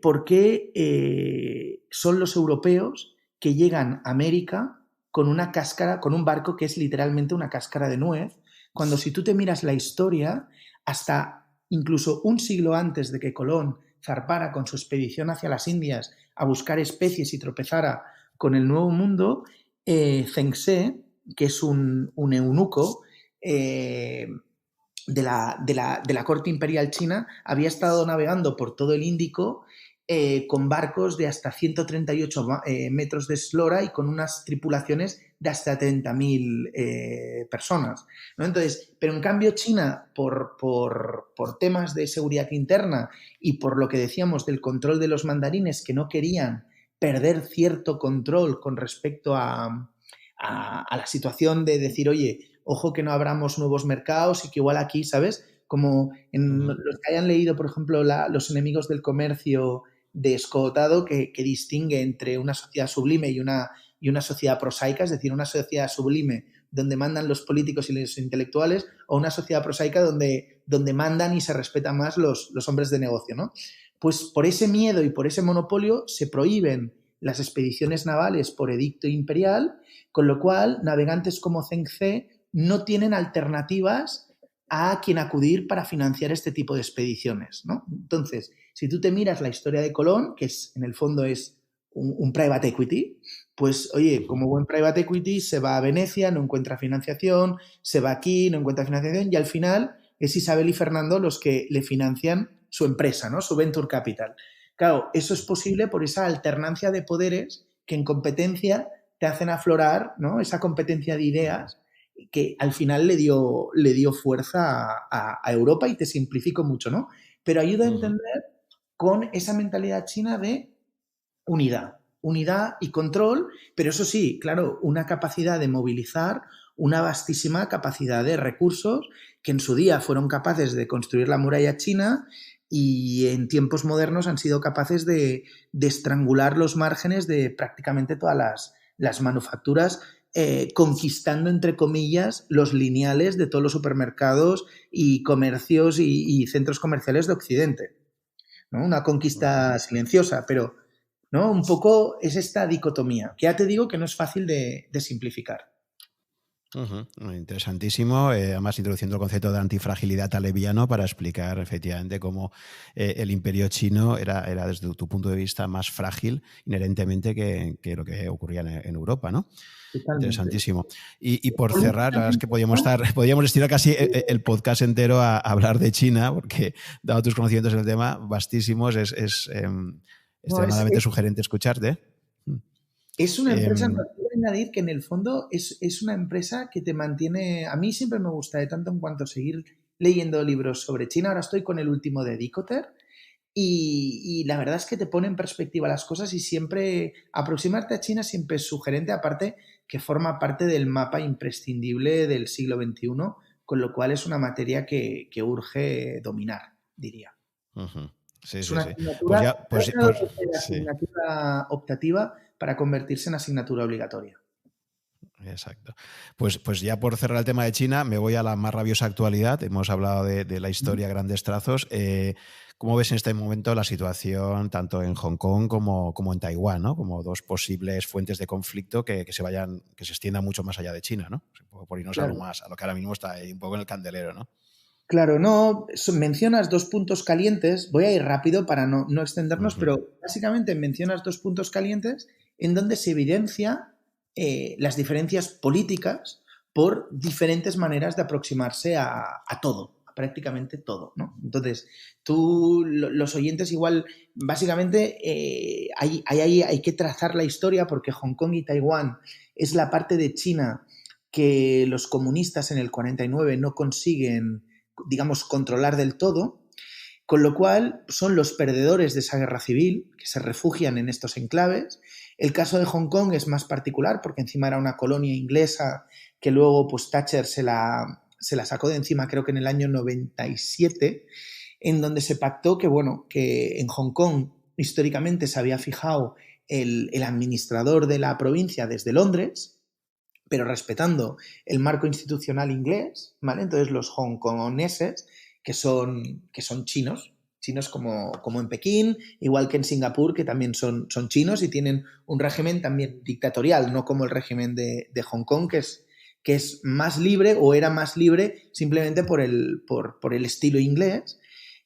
por qué son los europeos que llegan a América con una cáscara, con un barco que es literalmente una cáscara de nuez, cuando si tú te miras la historia, hasta incluso un siglo antes de que Colón zarpara con su expedición hacia las Indias a buscar especies y tropezara con el Nuevo Mundo, Zheng He, que es un eunuco de la corte imperial china, había estado navegando por todo el Índico con barcos de hasta 138 metros de eslora y con unas tripulaciones de hasta 30.000 personas, ¿no? Entonces, pero en cambio China, por temas de seguridad interna y por lo que decíamos del control de los mandarines, que no querían perder cierto control con respecto a la situación de decir, oye, ojo que no abramos nuevos mercados y que igual aquí, ¿sabes? Como en los que hayan leído, por ejemplo, Los enemigos del comercio de Scott Addo, que distingue entre una sociedad sublime y una sociedad prosaica, es decir, una sociedad sublime donde mandan los políticos y los intelectuales, o una sociedad prosaica donde mandan y se respetan más los hombres de negocio, ¿no? Pues por ese miedo y por ese monopolio se prohíben las expediciones navales por edicto imperial, con lo cual navegantes como Zheng He no tienen alternativas a quien acudir para financiar este tipo de expediciones, ¿no? Entonces, si tú te miras la historia de Colón, que en el fondo es un private equity, pues oye, como buen private equity se va a Venecia, no encuentra financiación, se va aquí, no encuentra financiación y al final es Isabel y Fernando los que le financian su empresa, ¿no? Su venture capital. Claro, eso es posible por esa alternancia de poderes que en competencia te hacen aflorar, ¿no? Esa competencia de ideas que al final le dio fuerza a Europa y te simplifico mucho, ¿no? Pero ayuda a entender con esa mentalidad china de unidad y control, pero eso sí, claro, una capacidad de movilizar una vastísima capacidad de recursos que en su día fueron capaces de construir la muralla china y en tiempos modernos han sido capaces de estrangular los márgenes de prácticamente todas las manufacturas, conquistando, entre comillas, los lineales de todos los supermercados y comercios y centros comerciales de Occidente, ¿no? Una conquista silenciosa, pero ¿no? Un poco es esta dicotomía, que ya te digo que no es fácil de simplificar. Interesantísimo, además introduciendo el concepto de antifragilidad talebiano para explicar efectivamente cómo el imperio chino era desde tu punto de vista más frágil inherentemente que lo que ocurría en Europa, ¿no? Totalmente. Interesantísimo. Y por cerrar, la verdad es que podríamos estirar casi el podcast entero a hablar de China, porque dado tus conocimientos en el tema vastísimos, es extremadamente sugerente escucharte. Es una empresa, no quiero añadir que en el fondo es una empresa que te mantiene. A mí siempre me gusta de tanto en cuanto seguir leyendo libros sobre China. Ahora estoy con el último de Dicotter y la verdad es que te pone en perspectiva las cosas y siempre aproximarte a China siempre es sugerente, aparte que forma parte del mapa imprescindible del siglo XXI, con lo cual es una materia que urge dominar, diría. Sí, es sí, una sí. asignatura, asignatura optativa para convertirse en asignatura obligatoria. Exacto. Pues ya por cerrar el tema de China, me voy a la más rabiosa actualidad. Hemos hablado de la historia a grandes trazos. ¿Cómo ves en este momento la situación tanto en Hong Kong como en Taiwán, ¿no? Como dos posibles fuentes de conflicto que se extiendan mucho más allá de China, ¿no? Por irnos a lo que ahora mismo está ahí un poco en el candelero, ¿no? Claro, no, mencionas dos puntos calientes, voy a ir rápido para no extendernos, pero básicamente mencionas dos puntos calientes en donde se evidencia las diferencias políticas por diferentes maneras de aproximarse a todo, a prácticamente todo, ¿no? Entonces, los oyentes igual, básicamente hay que trazar la historia porque Hong Kong y Taiwán es la parte de China que los comunistas en el 49 no consiguen, digamos, controlar del todo, con lo cual son los perdedores de esa guerra civil que se refugian en estos enclaves. El caso de Hong Kong es más particular porque encima era una colonia inglesa que luego pues Thatcher se la sacó de encima, creo que en el año 97, en donde se pactó que en Hong Kong históricamente se había fijado el administrador de la provincia desde Londres, pero respetando el marco institucional inglés, ¿vale? Entonces los hongkoneses, que son chinos como en Pekín, igual que en Singapur, que también son chinos y tienen un régimen también dictatorial, no como el régimen de Hong Kong, que es más libre o era más libre simplemente por el estilo inglés.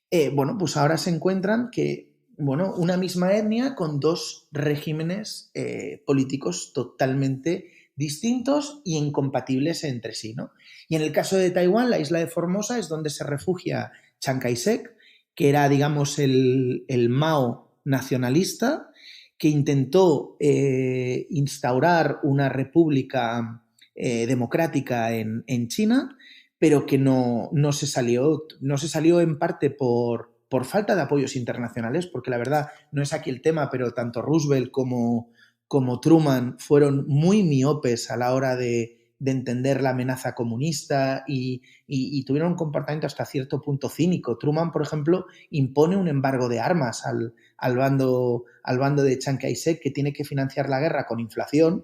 Pues ahora se encuentran una misma etnia con dos regímenes políticos totalmente distintos y incompatibles entre sí, ¿no? Y en el caso de Taiwán, la isla de Formosa es donde se refugia Chiang Kai-shek, que era, digamos, el Mao nacionalista que intentó instaurar una república democrática en China, pero que no se salió. No se salió en parte por falta de apoyos internacionales, porque la verdad no es aquí el tema, pero tanto Roosevelt como Truman fueron muy miopes a la hora de entender la amenaza comunista y tuvieron un comportamiento hasta cierto punto cínico. Truman, por ejemplo, impone un embargo de armas al bando de Chiang Kai-shek, que tiene que financiar la guerra con inflación,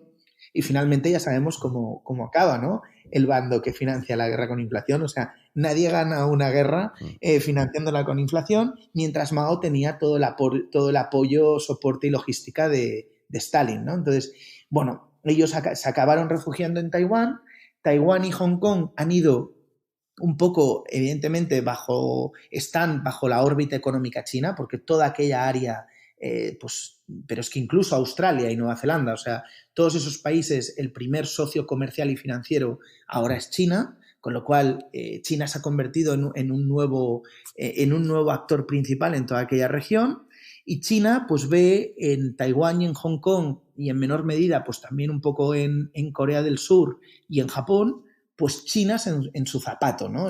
y finalmente ya sabemos cómo acaba, ¿no? El bando que financia la guerra con inflación. O sea, nadie gana una guerra financiándola con inflación, mientras Mao tenía todo el apoyo, soporte y logística de Stalin, ¿no? Entonces, bueno, ellos se acabaron refugiando en Taiwán. Taiwán y Hong Kong han ido un poco, evidentemente, están bajo la órbita económica china, porque toda aquella área, pero es que incluso Australia y Nueva Zelanda, o sea, todos esos países, el primer socio comercial y financiero ahora es China, con lo cual China se ha convertido en un nuevo actor principal en toda aquella región. Y China pues ve en Taiwán y en Hong Kong, y en menor medida pues también un poco en Corea del Sur y en Japón, pues China en su zapato, ¿no?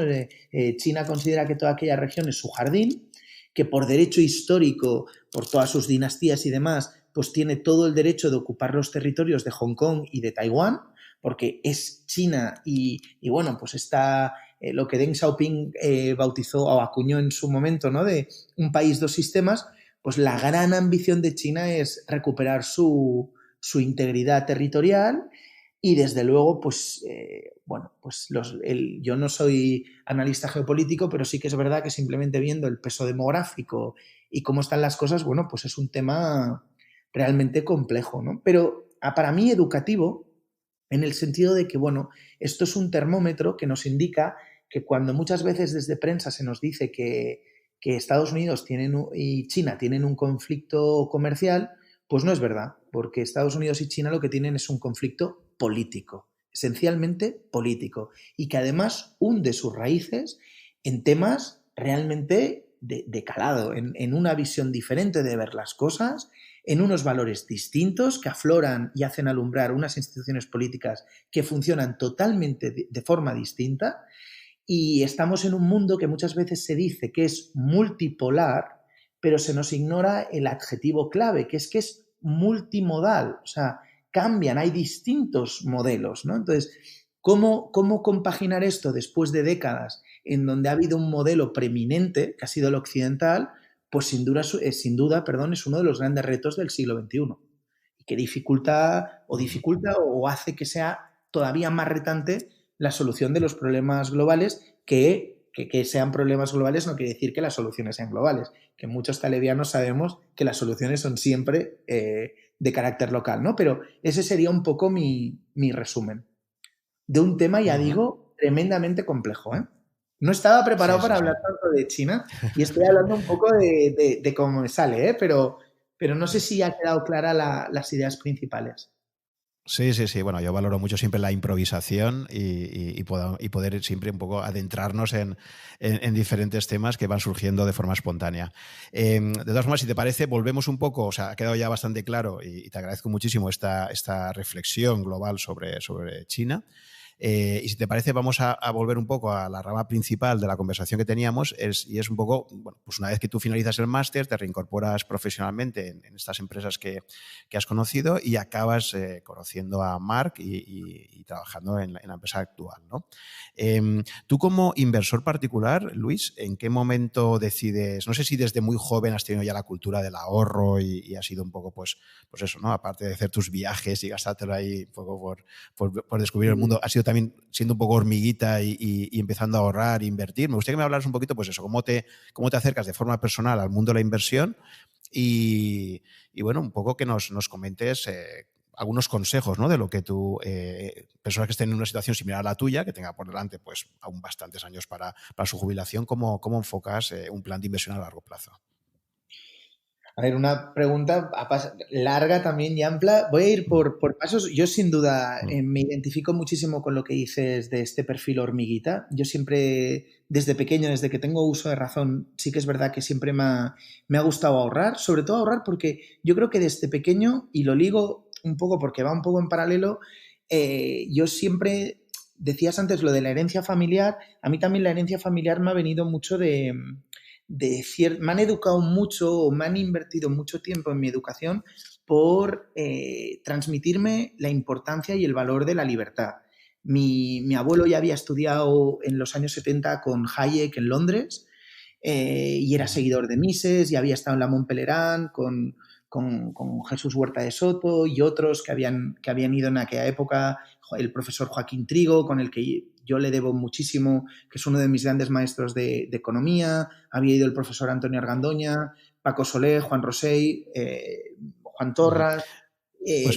China considera que toda aquella región es su jardín, que por derecho histórico, por todas sus dinastías y demás, pues tiene todo el derecho de ocupar los territorios de Hong Kong y de Taiwán, porque es China y bueno, pues está lo que Deng Xiaoping bautizó o acuñó en su momento, ¿no? De un país, dos sistemas. Pues la gran ambición de China es recuperar su integridad territorial y desde luego, pues, yo no soy analista geopolítico, pero sí que es verdad que simplemente viendo el peso demográfico y cómo están las cosas, bueno, pues es un tema realmente complejo, ¿no? Pero para mí educativo, en el sentido de que, bueno, esto es un termómetro que nos indica que cuando muchas veces desde prensa se nos dice que Estados Unidos y China tienen un conflicto comercial, pues no es verdad, porque Estados Unidos y China lo que tienen es un conflicto político, esencialmente político, y que además hunde sus raíces en temas realmente de calado, en una visión diferente de ver las cosas, en unos valores distintos que afloran y hacen alumbrar unas instituciones políticas que funcionan totalmente de forma distinta. Y estamos en un mundo que muchas veces se dice que es multipolar, pero se nos ignora el adjetivo clave, que es multimodal. O sea, cambian, hay distintos modelos, ¿no? Entonces, ¿cómo compaginar esto después de décadas en donde ha habido un modelo preeminente, que ha sido el occidental? Pues sin duda, es uno de los grandes retos del siglo XXI y que dificulta o hace que sea todavía más retante la solución de los problemas globales, que sean problemas globales no quiere decir que las soluciones sean globales, que muchos talebianos sabemos que las soluciones son siempre de carácter local, ¿no? Pero ese sería un poco mi resumen de un tema, ya digo, tremendamente complejo, ¿eh? No estaba preparado para hablar tanto de China y estoy hablando un poco de cómo me sale, ¿eh? Pero no sé si ha quedado clara las ideas principales. Sí. Bueno, yo valoro mucho siempre la improvisación y poder siempre un poco adentrarnos en diferentes temas que van surgiendo de forma espontánea. De todas formas, si te parece, volvemos un poco, o sea, ha quedado ya bastante claro y te agradezco muchísimo esta reflexión global sobre China. Y si te parece, vamos a volver un poco a la rama principal de la conversación que teníamos, y es un poco, bueno, pues una vez que tú finalizas el máster, te reincorporas profesionalmente en estas empresas que has conocido y acabas conociendo a Marc y trabajando en la empresa actual, ¿no? Tú como inversor particular, Luis, ¿en qué momento decides, no sé si desde muy joven has tenido ya la cultura del ahorro y has sido un poco, pues eso, ¿no? Aparte de hacer tus viajes y gastártelo ahí un poco por descubrir el mundo, has sido también siendo un poco hormiguita y empezando a ahorrar e invertir? Me gustaría que me hablaras un poquito, pues eso, cómo te acercas de forma personal al mundo de la inversión y bueno, un poco que nos comentes algunos consejos, ¿no? De lo que tú, personas que estén en una situación similar a la tuya, que tenga por delante pues aún bastantes años para su jubilación, ¿cómo enfocas un plan de inversión a largo plazo? A ver, una pregunta larga también y amplia. Voy a ir por pasos. Yo sin duda me identifico muchísimo con lo que dices de este perfil hormiguita. Yo siempre, desde pequeño, desde que tengo uso de razón, sí que es verdad que siempre me ha gustado ahorrar. Sobre todo ahorrar porque yo creo que desde pequeño, y lo ligo un poco porque va un poco en paralelo, yo siempre, decías antes lo de la herencia familiar, a mí también la herencia familiar me ha venido mucho me han educado mucho o me han invertido mucho tiempo en mi educación por transmitirme la importancia y el valor de la libertad. Mi abuelo ya había estudiado en los años 70 con Hayek en Londres y era seguidor de Mises y había estado en la Mont Pelerin con Jesús Huerta de Soto y otros que habían ido en aquella época, el profesor Joaquín Trigo, con el que yo le debo muchísimo, que es uno de mis grandes maestros de economía, había ido el profesor Antonio Argandoña, Paco Solé, Juan Rosell, Juan Torras.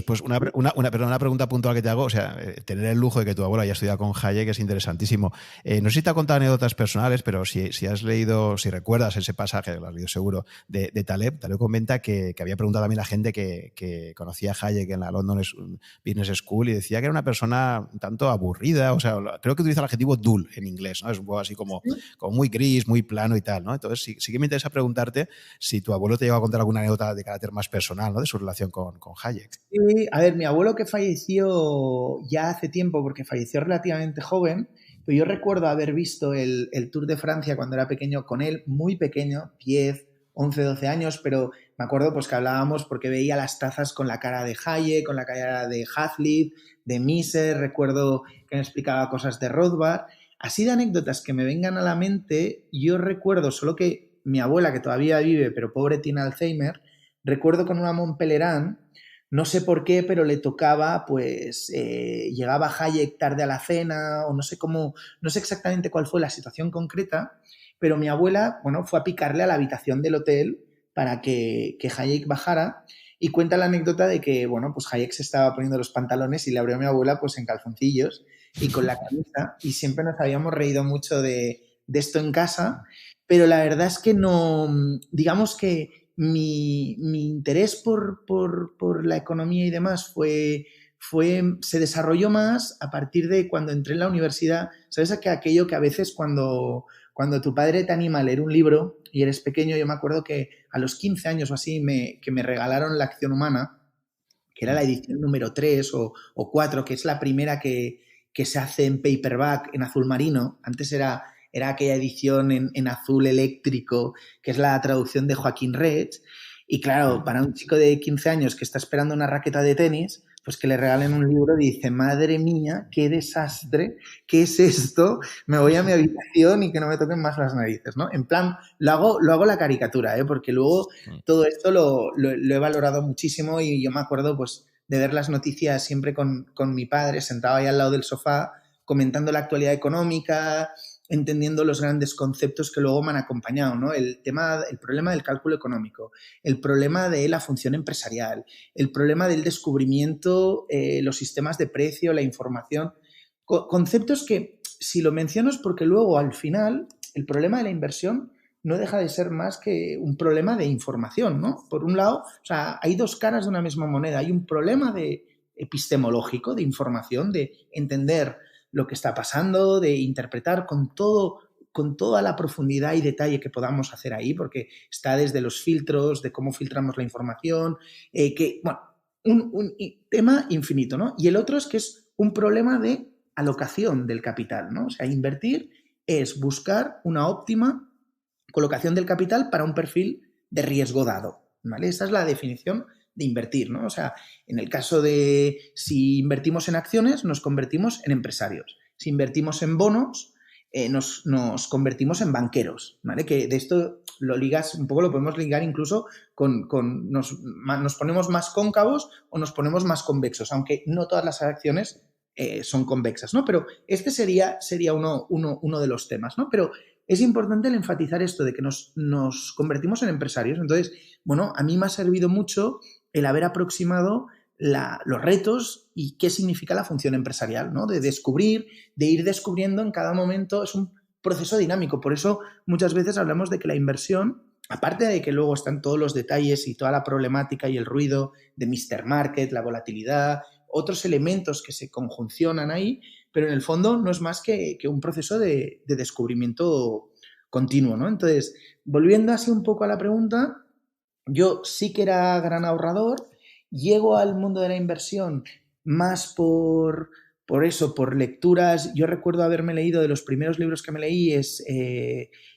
Pues una pregunta puntual que te hago, o sea, tener el lujo de que tu abuelo haya estudiado con Hayek es interesantísimo. No sé si te ha contado anécdotas personales, pero si has leído, si recuerdas ese pasaje, lo has leído seguro, de Taleb comenta que había preguntado también a la gente que conocía a Hayek en la London Business School y decía que era una persona un tanto aburrida, o sea, creo que utiliza el adjetivo dull en inglés, ¿no? Es un poco así como muy gris, muy plano y tal, ¿no? Entonces sí que me interesa preguntarte si tu abuelo te llegó a contar alguna anécdota de carácter más personal, ¿no? De su relación con Hayek. Sí, a ver, mi abuelo que falleció ya hace tiempo, porque falleció relativamente joven, pero yo recuerdo haber visto el Tour de Francia cuando era pequeño con él, muy pequeño, 10, 11, 12 años, pero me acuerdo pues que hablábamos porque veía las tazas con la cara de Hayek, con la cara de Hazlitt, de Mises, recuerdo que me explicaba cosas de Rothbard. Así de anécdotas que me vengan a la mente, yo recuerdo solo que mi abuela, que todavía vive, pero pobre tiene Alzheimer, recuerdo con una Mont Pelerin. No sé por qué, pero le tocaba, pues, llegaba Hayek tarde a la cena o no sé cómo, no sé exactamente cuál fue la situación concreta, pero mi abuela, bueno, fue a picarle a la habitación del hotel para que Hayek bajara y cuenta la anécdota de que, bueno, pues Hayek se estaba poniendo los pantalones y le abrió a mi abuela pues en calzoncillos y con la camisa y siempre nos habíamos reído mucho de esto en casa, pero la verdad es que no, digamos que mi interés por la economía y demás se desarrolló más a partir de cuando entré en la universidad. ¿Sabes aquello que a veces cuando tu padre te anima a leer un libro y eres pequeño? Yo me acuerdo que a los 15 años o así que me regalaron La Acción Humana, que era la edición número 3 o 4, que es la primera que se hace en paperback, en azul marino. Antes era aquella edición en azul eléctrico, que es la traducción de Joaquín Rech. Y claro, para un chico de 15 años que está esperando una raqueta de tenis, pues que le regalen un libro, dice, madre mía, qué desastre, ¿qué es esto? Me voy a mi habitación y que no me toquen más las narices, ¿no? En plan, lo hago la caricatura, porque luego todo esto lo he valorado muchísimo y yo me acuerdo, pues, de ver las noticias siempre con mi padre, sentado ahí al lado del sofá, comentando la actualidad económica, entendiendo los grandes conceptos que luego me han acompañado, ¿no? El problema del cálculo económico, el problema de la función empresarial, el problema del descubrimiento, los sistemas de precio, la información, conceptos que, si lo menciono es porque luego al final el problema de la inversión no deja de ser más que un problema de información, ¿no? Por un lado, o sea, hay dos caras de una misma moneda. Hay un problema epistemológico, de información, de entender lo que está pasando, de interpretar con toda la profundidad y detalle que podamos hacer ahí, porque está desde los filtros, de cómo filtramos la información, un tema infinito, ¿no? Y el otro es que es un problema de alocación del capital, ¿no? O sea, invertir es buscar una óptima colocación del capital para un perfil de riesgo dado, ¿vale? Esa es la definición de invertir, ¿no? O sea, en el caso de si invertimos en acciones, nos convertimos en empresarios. Si invertimos en bonos, nos convertimos en banqueros, ¿vale? Que de esto lo ligas, un poco lo podemos ligar incluso nos ponemos más cóncavos o nos ponemos más convexos, aunque no todas las acciones son convexas, ¿no? Pero este sería uno de los temas, ¿no? Pero es importante el enfatizar esto de que nos convertimos en empresarios. Entonces, bueno, a mí me ha servido mucho el haber aproximado los retos y qué significa la función empresarial, ¿no? De ir descubriendo en cada momento. Es un proceso dinámico. Por eso muchas veces hablamos de que la inversión aparte de que luego están todos los detalles y toda la problemática y el ruido de Mr. Market, la volatilidad, otros elementos que se conjuncionan ahí, pero en el fondo no es más que un proceso de descubrimiento continuo, ¿no? Entonces, volviendo así un poco a la pregunta, yo sí que era gran ahorrador, llego al mundo de la inversión más por eso, por lecturas. Yo recuerdo haberme leído, de los primeros libros que me leí es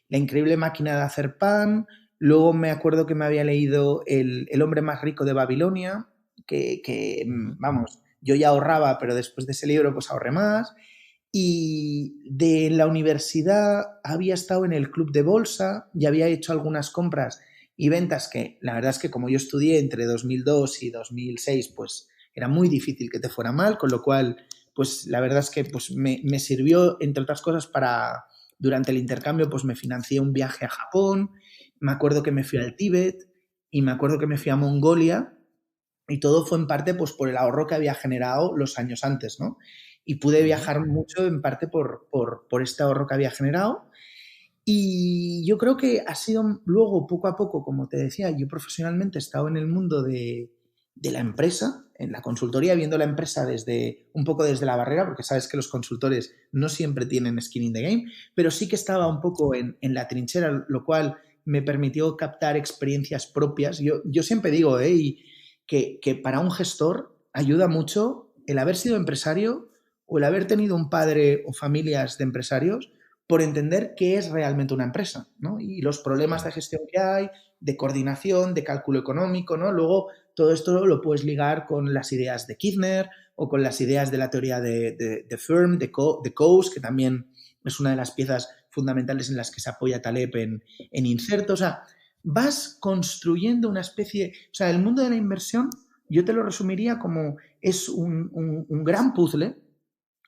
La increíble máquina de hacer pan. Luego me acuerdo que me había leído El hombre más rico de Babilonia, vamos, yo ya ahorraba, pero después de ese libro pues ahorré más. Y de la universidad había estado en el club de bolsa y había hecho algunas compras y ventas que la verdad es que como yo estudié entre 2002 y 2006, pues era muy difícil que te fuera mal, con lo cual, pues la verdad es que pues, me sirvió, entre otras cosas, para, durante el intercambio, pues me financié un viaje a Japón, me acuerdo que me fui al Tíbet y me acuerdo que me fui a Mongolia y todo fue en parte pues por el ahorro que había generado los años antes, ¿no? Y pude viajar mucho en parte por este ahorro que había generado. Y yo creo que ha sido luego, poco a poco, como te decía, yo profesionalmente he estado en el mundo de la empresa, en la consultoría, viendo la empresa desde un poco desde la barrera, porque sabes que los consultores no siempre tienen skin in the game, pero sí que estaba un poco en la trinchera, lo cual me permitió captar experiencias propias. Yo siempre digo que para un gestor ayuda mucho el haber sido empresario o el haber tenido un padre o familias de empresarios, por entender qué es realmente una empresa, ¿no? Y los problemas de gestión que hay, de coordinación, de cálculo económico, ¿no? Luego, todo esto lo puedes ligar con las ideas de Kirchner o con las ideas de la teoría de Firm, de Coase, que también es una de las piezas fundamentales en las que se apoya Taleb en Incerto. O sea, vas construyendo una especie... O sea, el mundo de la inversión, yo te lo resumiría como es un gran puzzle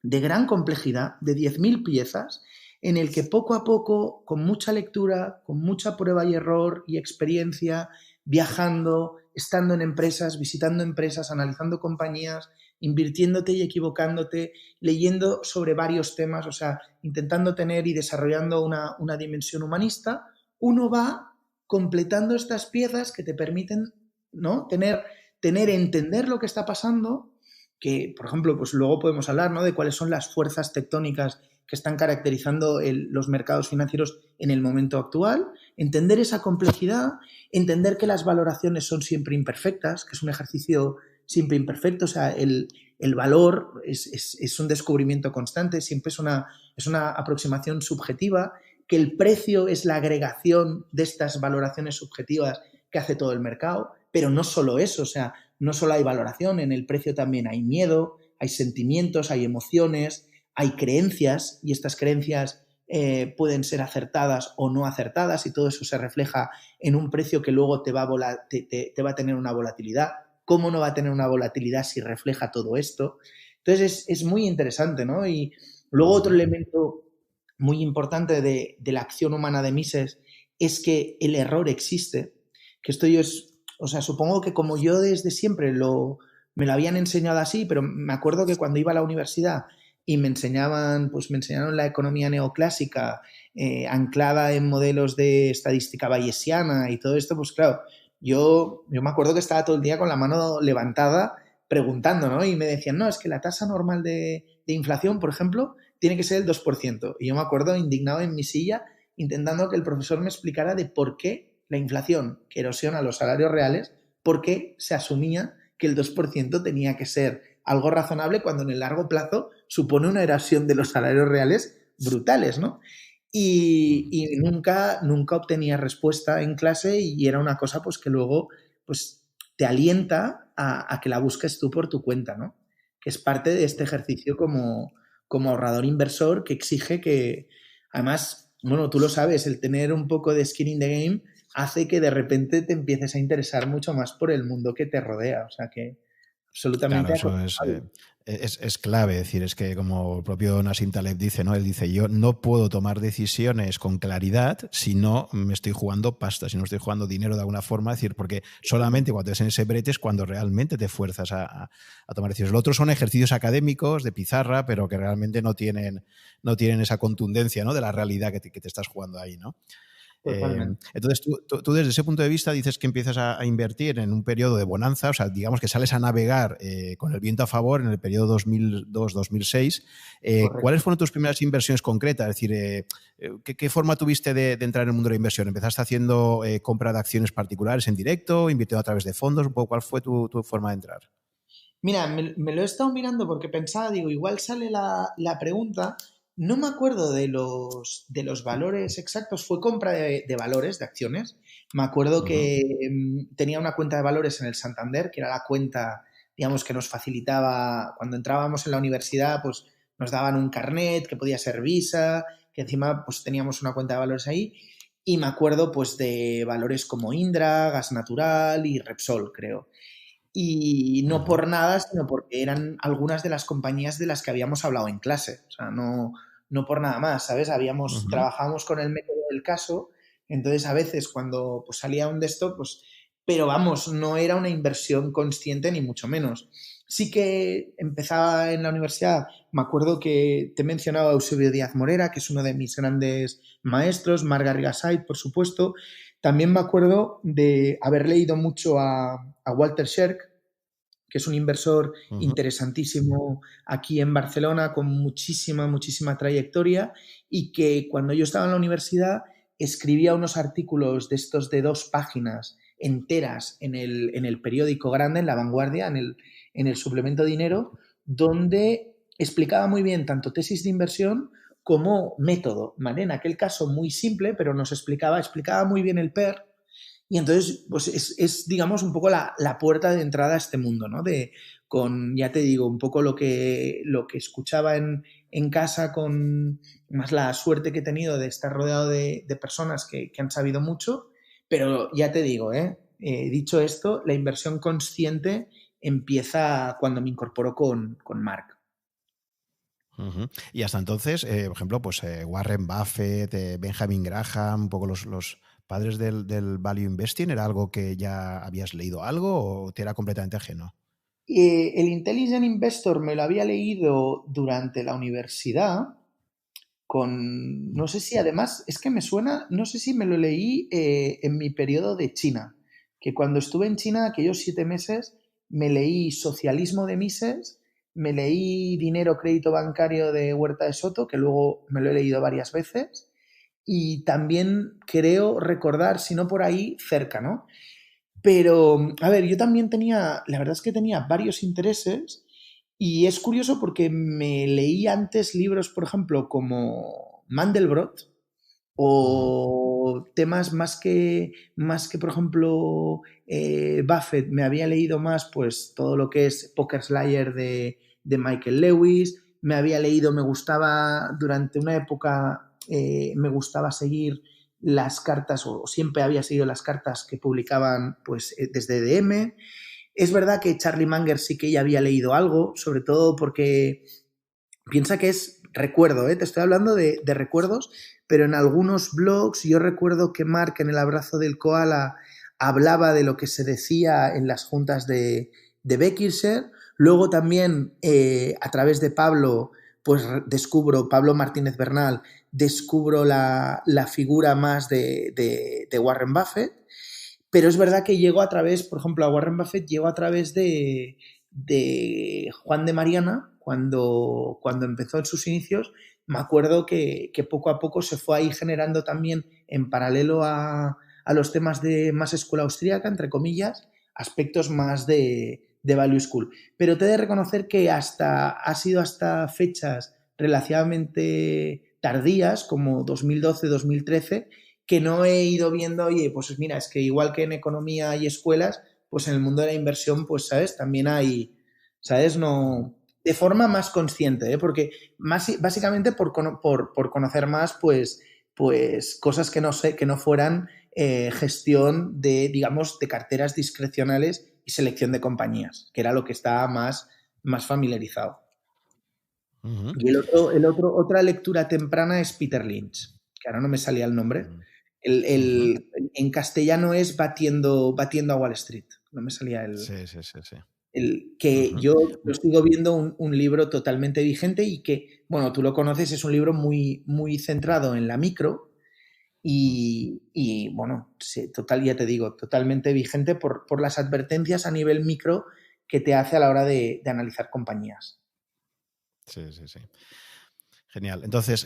de gran complejidad, de 10.000 piezas, en el que poco a poco, con mucha lectura, con mucha prueba y error y experiencia, viajando, estando en empresas, visitando empresas, analizando compañías, invirtiéndote y equivocándote, leyendo sobre varios temas, o sea, intentando tener y desarrollando una dimensión humanista, uno va completando estas piezas que te permiten, ¿no? Entender lo que está pasando, que, por ejemplo, pues luego podemos hablar, ¿no?, de cuáles son las fuerzas tectónicas que están caracterizando los mercados financieros en el momento actual, entender esa complejidad, entender que las valoraciones son siempre imperfectas, que es un ejercicio siempre imperfecto, o sea, el valor es un descubrimiento constante, siempre es una aproximación subjetiva, que el precio es la agregación de estas valoraciones subjetivas que hace todo el mercado, pero no solo eso, o sea, no solo hay valoración, en el precio también hay miedo, hay sentimientos, hay emociones, hay creencias y estas creencias pueden ser acertadas o no acertadas y todo eso se refleja en un precio que luego te va a tener una volatilidad. ¿Cómo no va a tener una volatilidad si refleja todo esto? Entonces es muy interesante, ¿no? Y luego otro elemento muy importante de la acción humana de Mises es que el error existe, que esto yo o sea, supongo que como yo desde siempre me lo habían enseñado así, pero me acuerdo que cuando iba a la universidad y me enseñaron la economía neoclásica anclada en modelos de estadística bayesiana y todo esto, pues claro, yo me acuerdo que estaba todo el día con la mano levantada preguntando, ¿no? Y me decían, no, es que la tasa normal de inflación, por ejemplo, tiene que ser el 2%. Y yo me acuerdo indignado en mi silla intentando que el profesor me explicara de por qué la inflación que erosiona los salarios reales, por qué se asumía que el 2% tenía que ser algo razonable cuando en el largo plazo supone una erosión de los salarios reales brutales, ¿no? Y nunca obtenía respuesta en clase y era una cosa pues que luego pues te alienta a que la busques tú por tu cuenta, ¿no? Que es parte de este ejercicio como ahorrador inversor que exige que, además, bueno, tú lo sabes, el tener un poco de skin in the game hace que de repente te empieces a interesar mucho más por el mundo que te rodea. O sea que absolutamente... Claro, eso es clave. Es decir, es que como el propio Nassim Taleb dice, ¿no? Él dice, yo no puedo tomar decisiones con claridad si no me estoy jugando pasta, si no estoy jugando dinero de alguna forma. Es decir, porque solamente cuando te ves en ese brete es cuando realmente te fuerzas a tomar decisiones. Lo otro son ejercicios académicos de pizarra, pero que realmente no tienen esa contundencia, ¿no?, de la realidad que te estás jugando ahí, ¿no? totalmente. Entonces, tú desde ese punto de vista dices que empiezas a invertir en un periodo de bonanza, o sea, digamos que sales a navegar con el viento a favor en el periodo 2002-2006. ¿Cuáles Correcto. fueron tus primeras inversiones concretas? Es decir, ¿qué forma tuviste de entrar en el mundo de la inversión? ¿Empezaste haciendo compra de acciones particulares en directo, invirtiendo a través de fondos? Un poco, ¿cuál fue tu forma de entrar? Mira, me lo he estado mirando porque pensaba, digo, igual sale la pregunta. No me acuerdo de los valores exactos. Fue compra de valores, de acciones. Me acuerdo Uh-huh. que tenía una cuenta de valores en el Santander, que era la cuenta, digamos, que nos facilitaba cuando entrábamos en la universidad, pues nos daban un carnet que podía ser Visa, que encima pues teníamos una cuenta de valores ahí. Y me acuerdo pues de valores como Indra, Gas Natural y Repsol, creo. Y no Uh-huh. por nada, sino porque eran algunas de las compañías de las que habíamos hablado en clase. O sea, no por nada más, ¿sabes? Uh-huh. Trabajábamos con el método del caso, entonces a veces cuando pues, salía un de estos, pues, pero vamos, no era una inversión consciente ni mucho menos. Sí que empezaba en la universidad, me acuerdo que te he mencionado a Eusebio Díaz Morera, que es uno de mis grandes maestros, Marga Rigasait, por supuesto. También me acuerdo de haber leído mucho a Walter Scherk, que es un inversor Uh-huh. interesantísimo aquí en Barcelona con muchísima trayectoria y que cuando yo estaba en la universidad escribía unos artículos de estos de 2 páginas enteras en el periódico grande, en La Vanguardia, en el suplemento Dinero, donde explicaba muy bien tanto tesis de inversión como método, ¿vale? En aquel caso muy simple, pero explicaba muy bien el PER y entonces, pues digamos, un poco la puerta de entrada a este mundo, ¿no? Ya te digo, un poco lo que escuchaba en casa, con más la suerte que he tenido de estar rodeado de personas que han sabido mucho, pero ya te digo, dicho esto, la inversión consciente empieza cuando me incorporo con Mark. Uh-huh. Y hasta entonces, por ejemplo, pues Warren Buffett, Benjamin Graham, un poco los padres del value investing, ¿era algo que ya habías leído algo o te era completamente ajeno? El Intelligent Investor me lo había leído durante la universidad no sé si además, es que me suena, no sé si me lo leí en mi periodo de China, que cuando estuve en China, aquellos 7 meses, me leí Socialismo de Mises, me leí Dinero, Crédito Bancario de Huerta de Soto, que luego me lo he leído varias veces, y también creo recordar, si no por ahí, cerca, ¿no? Pero, a ver, yo también la verdad es que tenía varios intereses y es curioso porque me leí antes libros, por ejemplo, como Mandelbrot Uh-huh. o temas por ejemplo, Buffett. Me había leído más, pues, todo lo que es Poker Slayer de Michael Lewis. Me gustaba, durante una época, me gustaba seguir las cartas, o siempre había seguido las cartas que publicaban, pues, desde EDM. Es verdad que Charlie Munger sí que ya había leído algo, sobre todo porque piensa que es recuerdo, te estoy hablando de recuerdos, pero en algunos blogs yo recuerdo que Mark en El abrazo del koala hablaba de lo que se decía en las juntas de Beckinsale. Luego también a través de Pablo, pues descubro, Pablo Martínez Bernal, descubro la figura más de Warren Buffett. Pero es verdad que llegó a través, por ejemplo, a Warren Buffett llegó a través de Juan de Mariana, cuando empezó en sus inicios. Me acuerdo que poco a poco se fue ahí generando también, en paralelo a los temas de más escuela austríaca, entre comillas, aspectos más de Value School. Pero te he de reconocer que ha sido hasta fechas relativamente tardías, como 2012-2013, que no he ido viendo, oye, pues mira, es que igual que en economía hay escuelas, pues en el mundo de la inversión, pues, ¿sabes? También hay, ¿sabes? No, de forma más consciente, ¿eh? Porque básicamente por conocer más, pues cosas que no sé, que no fueran gestión de, digamos, de carteras discrecionales y selección de compañías, que era lo que estaba más familiarizado. Uh-huh. Y otra lectura temprana es Peter Lynch, que ahora no me salía el nombre. Uh-huh. En castellano es Batiendo a Wall Street. No me salía Sí, sí, sí, sí. que Uh-huh. yo lo sigo viendo un libro totalmente vigente y que, bueno, tú lo conoces, es un libro muy centrado en la micro y bueno, sí, total, ya te digo, totalmente vigente por las advertencias a nivel micro que te hace a la hora de analizar compañías. Sí, sí, sí. Genial. Entonces,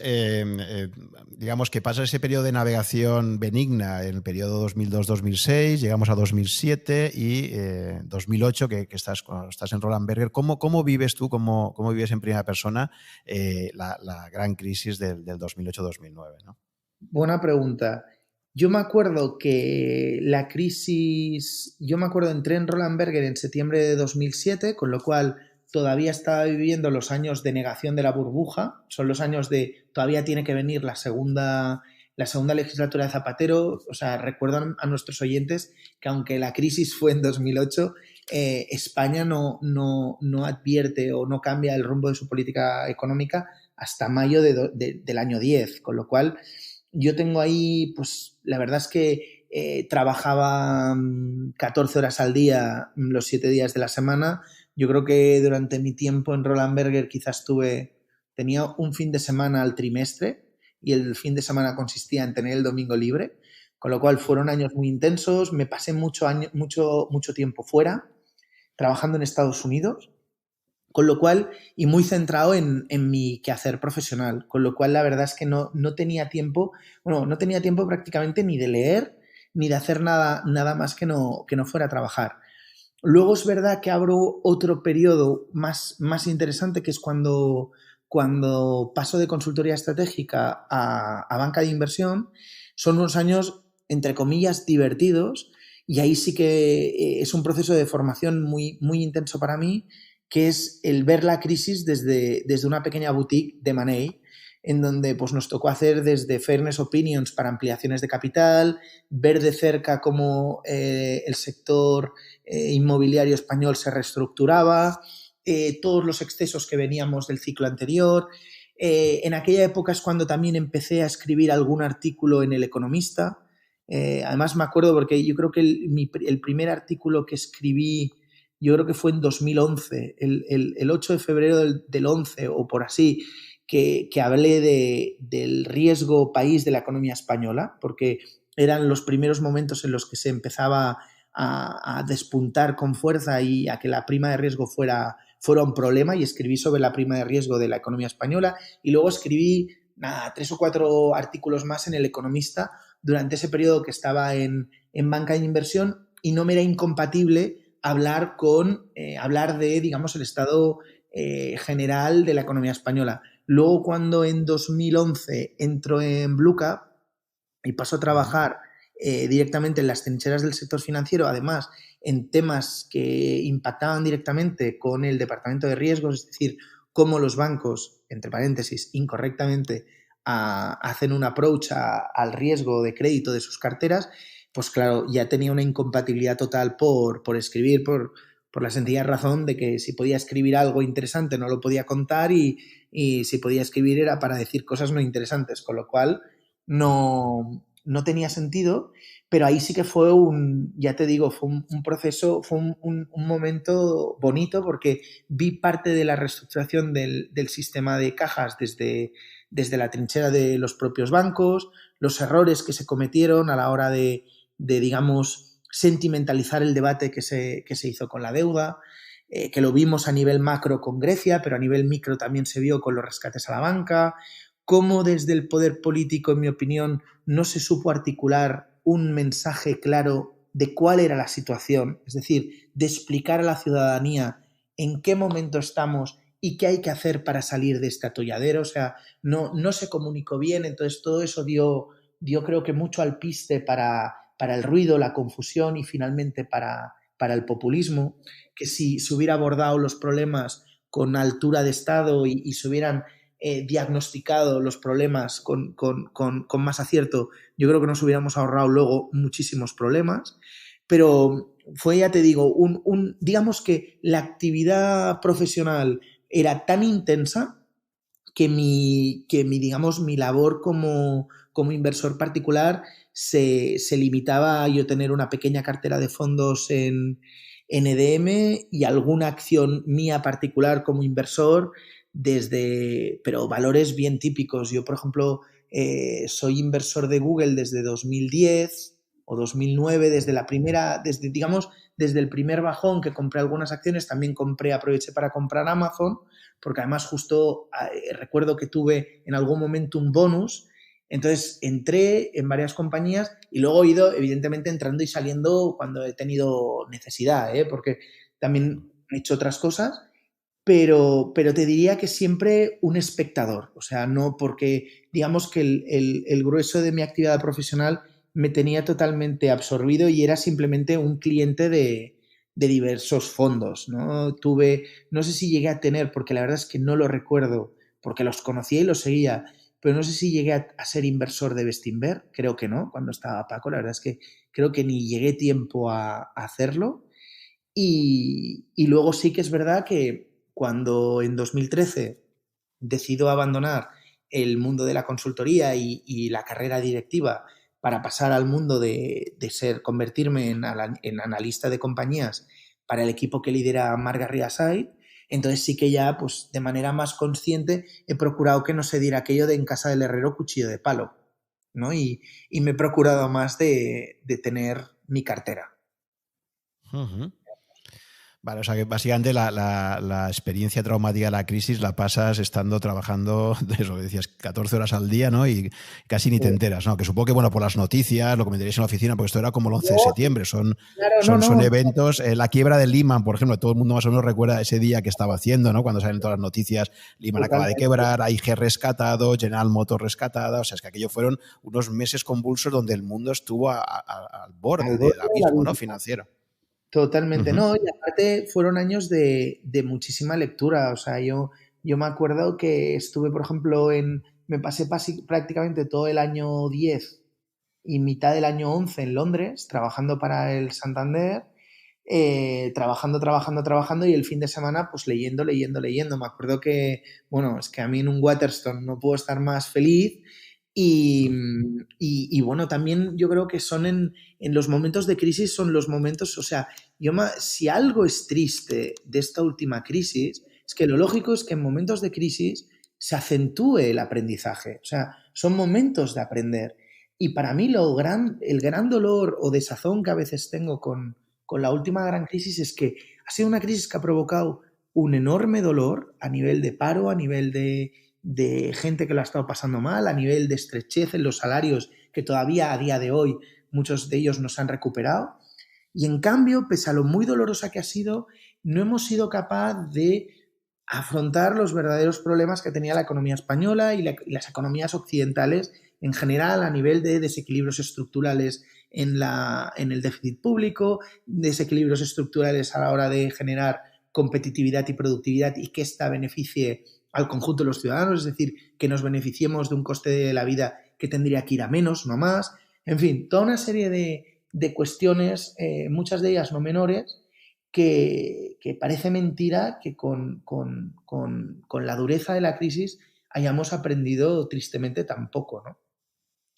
digamos que pasa ese periodo de navegación benigna en el periodo 2002-2006, llegamos a 2007 y 2008, que estás en Roland Berger. ¿Cómo vives tú, cómo vives en primera persona la gran crisis del 2008-2009, ¿no? Buena pregunta. Yo me acuerdo que la crisis, entré en Roland Berger en septiembre de 2007, con lo cual todavía estaba viviendo los años de negación de la burbuja, son los años de todavía tiene que venir la segunda legislatura de Zapatero. O sea, recuerdo a nuestros oyentes que aunque la crisis fue en 2008, España no advierte o no cambia el rumbo de su política económica hasta mayo del año 10, con lo cual yo tengo ahí, pues la verdad es que trabajaba 14 horas al día, los 7 días de la semana. Yo creo que durante mi tiempo en Roland Berger quizás tenía un fin de semana al trimestre y el fin de semana consistía en tener el domingo libre, con lo cual fueron años muy intensos. Me pasé mucho tiempo fuera, trabajando en Estados Unidos, con lo cual, y muy centrado en mi quehacer profesional, con lo cual la verdad es que no tenía tiempo, bueno, no tenía tiempo prácticamente ni de leer ni de hacer nada más que no fuera a trabajar. Luego es verdad que abro otro periodo más interesante, que es cuando paso de consultoría estratégica a banca de inversión. Son unos años, entre comillas, divertidos, y ahí sí que es un proceso de formación muy intenso para mí, que es el ver la crisis desde una pequeña boutique de Money, en donde pues, nos tocó hacer desde fairness opinions para ampliaciones de capital, ver de cerca cómo el sector inmobiliario español se reestructuraba, todos los excesos que veníamos del ciclo anterior. En aquella época es cuando también empecé a escribir algún artículo en El Economista. Además me acuerdo porque yo creo que el primer artículo que escribí, yo creo que fue en 2011, el 8 de febrero del 11 o por así, que hablé del riesgo país de la economía española, porque eran los primeros momentos en los que se empezaba a despuntar con fuerza y a que la prima de riesgo fuera un problema, y escribí sobre la prima de riesgo de la economía española, y luego escribí 3 o 4 artículos más en El Economista durante ese periodo que estaba en banca de inversión, y no me era incompatible hablar de, digamos, el estado general de la economía española. Luego, cuando en 2011 entro en Bluecap y paso a trabajar directamente en las trincheras del sector financiero, además en temas que impactaban directamente con el departamento de riesgos, es decir, cómo los bancos, entre paréntesis, incorrectamente hacen un approach al riesgo de crédito de sus carteras, pues claro, ya tenía una incompatibilidad total por escribir, por la sencilla razón de que si podía escribir algo interesante no lo podía contar, y si podía escribir era para decir cosas no interesantes, con lo cual no tenía sentido. Pero ahí sí que fue ya te digo, fue un proceso, fue un momento bonito, porque vi parte de la reestructuración del sistema de cajas desde la trinchera de los propios bancos, los errores que se cometieron a la hora de digamos, sentimentalizar el debate que se hizo con la deuda, que lo vimos a nivel macro con Grecia, pero a nivel micro también se vio con los rescates a la banca, cómo desde el poder político, en mi opinión, no se supo articular un mensaje claro de cuál era la situación, es decir, de explicar a la ciudadanía en qué momento estamos y qué hay que hacer para salir de este atolladero. O sea, no se comunicó bien, entonces todo eso dio creo que mucho alpiste para el ruido, la confusión y finalmente para el populismo, que si se hubiera abordado los problemas con altura de Estado y se hubieran diagnosticado los problemas con más acierto, yo creo que nos hubiéramos ahorrado luego muchísimos problemas. Pero fue, ya te digo, digamos que la actividad profesional era tan intensa que digamos, mi labor como inversor particular se limitaba a yo tener una pequeña cartera de fondos en EDM y alguna acción mía particular como inversor, pero valores bien típicos. Yo, por ejemplo, soy inversor de Google desde 2010 o 2009, desde el primer bajón que compré algunas acciones, también aproveché para comprar Amazon, porque además justo recuerdo que tuve en algún momento un bonus. Entonces entré en varias compañías y luego he ido evidentemente entrando y saliendo cuando he tenido necesidad, porque también he hecho otras cosas, pero te diría que siempre un espectador, o sea, no porque digamos que el grueso de mi actividad profesional me tenía totalmente absorbido y era simplemente un cliente de diversos fondos, ¿no? No sé si llegué a tener, porque la verdad es que no lo recuerdo, porque los conocía y los seguía, pero no sé si llegué a ser inversor de Bestinver, creo que no, cuando estaba Paco, la verdad es que creo que ni llegué tiempo a hacerlo. Y luego sí que es verdad que cuando en 2013 decido abandonar el mundo de la consultoría y la carrera directiva para pasar al mundo de convertirme en analista de compañías para el equipo que lidera Marga Riasait, entonces sí que ya pues de manera más consciente he procurado que no se diera aquello de en casa del herrero cuchillo de palo, ¿no? Y me he procurado más de tener mi cartera. Uh-huh. Vale, o sea que básicamente la experiencia traumática de la crisis la pasas estando trabajando, eso que decías, 14 horas al día, ¿no? Y casi ni te enteras, ¿no? Que supongo que, bueno, por las noticias, lo comentaréis en la oficina, porque esto era como el 11 de septiembre, son Claro, son no. eventos. La quiebra de Lehman, por ejemplo, todo el mundo más o menos recuerda ese día que estaba haciendo, ¿no? Cuando salen todas las noticias, Lehman acaba de Totalmente. quebrar, AIG rescatado, General Motors rescatada, o sea, es que aquello fueron unos meses convulsos donde el mundo estuvo al borde Al borde del de la abismo, ¿no? vida. Financiero. Totalmente, Uh-huh. no, y aparte fueron años de muchísima lectura, o sea, yo me acuerdo que estuve, por ejemplo, me pasé prácticamente todo el año 10 y mitad del año 11 en Londres, trabajando para el Santander, trabajando y el fin de semana pues leyendo. Me acuerdo que, bueno, es que a mí en un Waterstone no puedo estar más feliz y bueno, también yo creo que son en los momentos de crisis, son los momentos, o sea, si algo es triste de esta última crisis, es que lo lógico es que en momentos de crisis se acentúe el aprendizaje, o sea, son momentos de aprender. Y para mí el gran dolor o desazón que a veces tengo con la última gran crisis es que ha sido una crisis que ha provocado un enorme dolor a nivel de paro, a nivel de gente que lo ha estado pasando mal, a nivel de estrechez en los salarios que todavía a día de hoy muchos de ellos no se han recuperado. Y en cambio, pese a lo muy dolorosa que ha sido, no hemos sido capaz de afrontar los verdaderos problemas que tenía la economía española y las economías occidentales en general a nivel de desequilibrios estructurales en el déficit público, desequilibrios estructurales a la hora de generar competitividad y productividad y que ésta beneficie al conjunto de los ciudadanos, es decir, que nos beneficiemos de un coste de la vida que tendría que ir a menos, no más. En fin, toda una serie de cuestiones, muchas de ellas no menores, que parece mentira que con la dureza de la crisis hayamos aprendido tristemente tan poco, ¿no?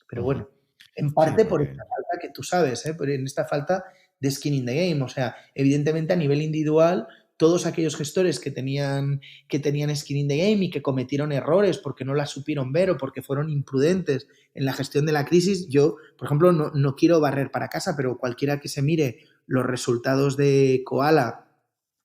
Pero Uh-huh. bueno, en Sí, parte por porque esta falta que tú sabes, en esta falta de skin in the game. O sea, evidentemente a nivel individual, todos aquellos gestores que tenían skin in the game y que cometieron errores porque no la supieron ver o porque fueron imprudentes en la gestión de la crisis, yo, por ejemplo, no quiero barrer para casa, pero cualquiera que se mire los resultados de Koala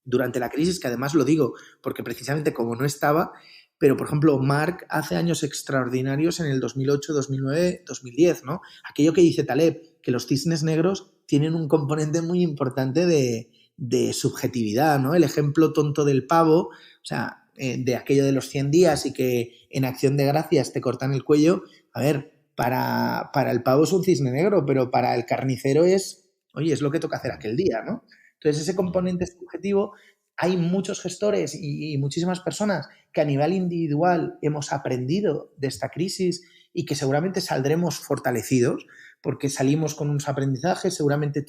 durante la crisis, que además lo digo porque precisamente como no estaba, pero por ejemplo Mark hace años extraordinarios en el 2008, 2009, 2010, ¿no? Aquello que dice Taleb, que los cisnes negros tienen un componente muy importante de subjetividad, ¿no? El ejemplo tonto del pavo, o sea, de aquello de los 100 días y que en Acción de Gracias te cortan el cuello, a ver, para el pavo es un cisne negro, pero para el carnicero oye, es lo que toca hacer aquel día, ¿no? Entonces, ese componente subjetivo, hay muchos gestores y muchísimas personas que a nivel individual hemos aprendido de esta crisis y que seguramente saldremos fortalecidos porque salimos con unos aprendizajes, seguramente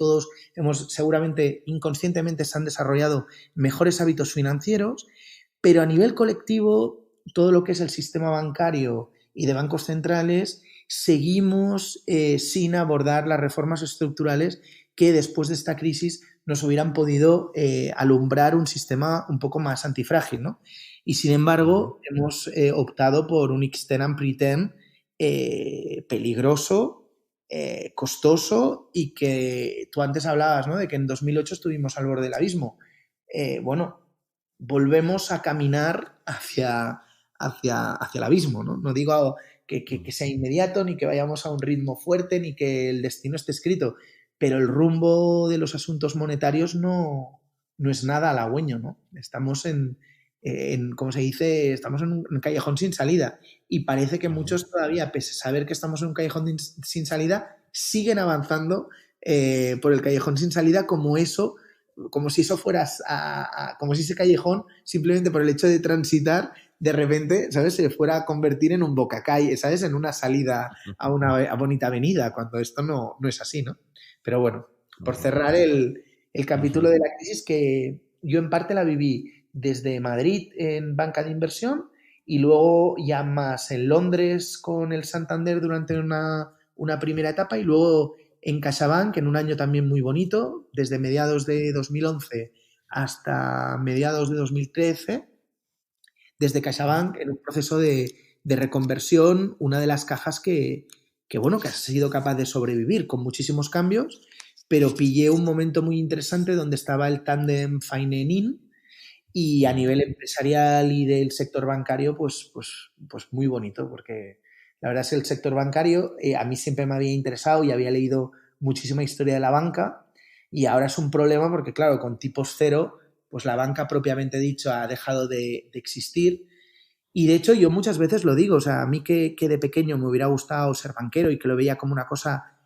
inconscientemente se han desarrollado mejores hábitos financieros, pero a nivel colectivo, todo lo que es el sistema bancario y de bancos centrales, seguimos sin abordar las reformas estructurales que después de esta crisis nos hubieran podido alumbrar un sistema un poco más antifrágil, ¿no? Y sin embargo, hemos optado por un extend and pretend peligroso, costoso, y que tú antes hablabas, ¿no?, de que en 2008 estuvimos al borde del abismo. Bueno, volvemos a caminar hacia el abismo, ¿no? No digo que sea inmediato, ni que vayamos a un ritmo fuerte, ni que el destino esté escrito, pero el rumbo de los asuntos monetarios no es nada halagüeño, ¿no? Estamos ¿cómo se dice? Estamos en un callejón sin salida, y parece que muchos todavía, pese a saber que estamos en un callejón sin salida, siguen avanzando por el callejón sin salida como si eso fuera, como si ese callejón, simplemente por el hecho de transitar, de repente, ¿sabes?, se fuera a convertir en un bocacalle, ¿sabes?, en una salida a una bonita avenida, cuando esto no es así, ¿no? Pero bueno, por cerrar el capítulo de la crisis, que yo en parte la viví desde Madrid en banca de inversión, y luego ya más en Londres con el Santander durante una primera etapa, y luego en CaixaBank en un año también muy bonito, desde mediados de 2011 hasta mediados de 2013, desde CaixaBank en un proceso de reconversión, una de las cajas bueno, que ha sido capaz de sobrevivir con muchísimos cambios, pero pillé un momento muy interesante donde estaba el tándem Fine-Nin, y a nivel empresarial y del sector bancario, pues muy bonito, porque la verdad es que el sector bancario a mí siempre me había interesado y había leído muchísima historia de la banca, y ahora es un problema porque, claro, con tipos cero, pues la banca propiamente dicho ha dejado de existir. Y de hecho yo muchas veces lo digo, o sea, a mí que de pequeño me hubiera gustado ser banquero y que lo veía como una cosa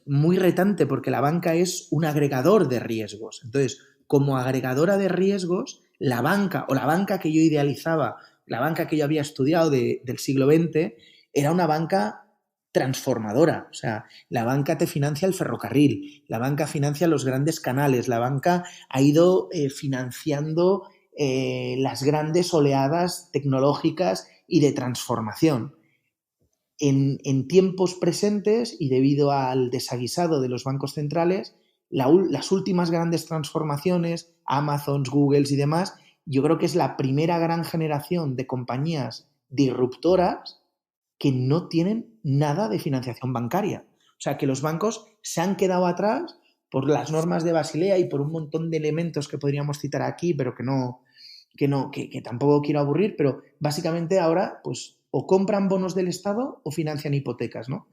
muy retante, porque la banca es un agregador de riesgos. Entonces, como agregadora de riesgos, la banca, o la banca que yo idealizaba, la banca que yo había estudiado del siglo XX, era una banca transformadora. O sea, la banca te financia el ferrocarril, la banca financia los grandes canales, la banca ha ido financiando las grandes oleadas tecnológicas y de transformación. En tiempos presentes, y debido al desaguisado de los bancos centrales, las últimas grandes transformaciones, Amazons, Googles y demás, yo creo que es la primera gran generación de compañías disruptoras que no tienen nada de financiación bancaria. O sea, que los bancos se han quedado atrás por las normas de Basilea y por un montón de elementos que podríamos citar aquí, pero que tampoco quiero aburrir, pero básicamente ahora, pues, o compran bonos del Estado o financian hipotecas, ¿no?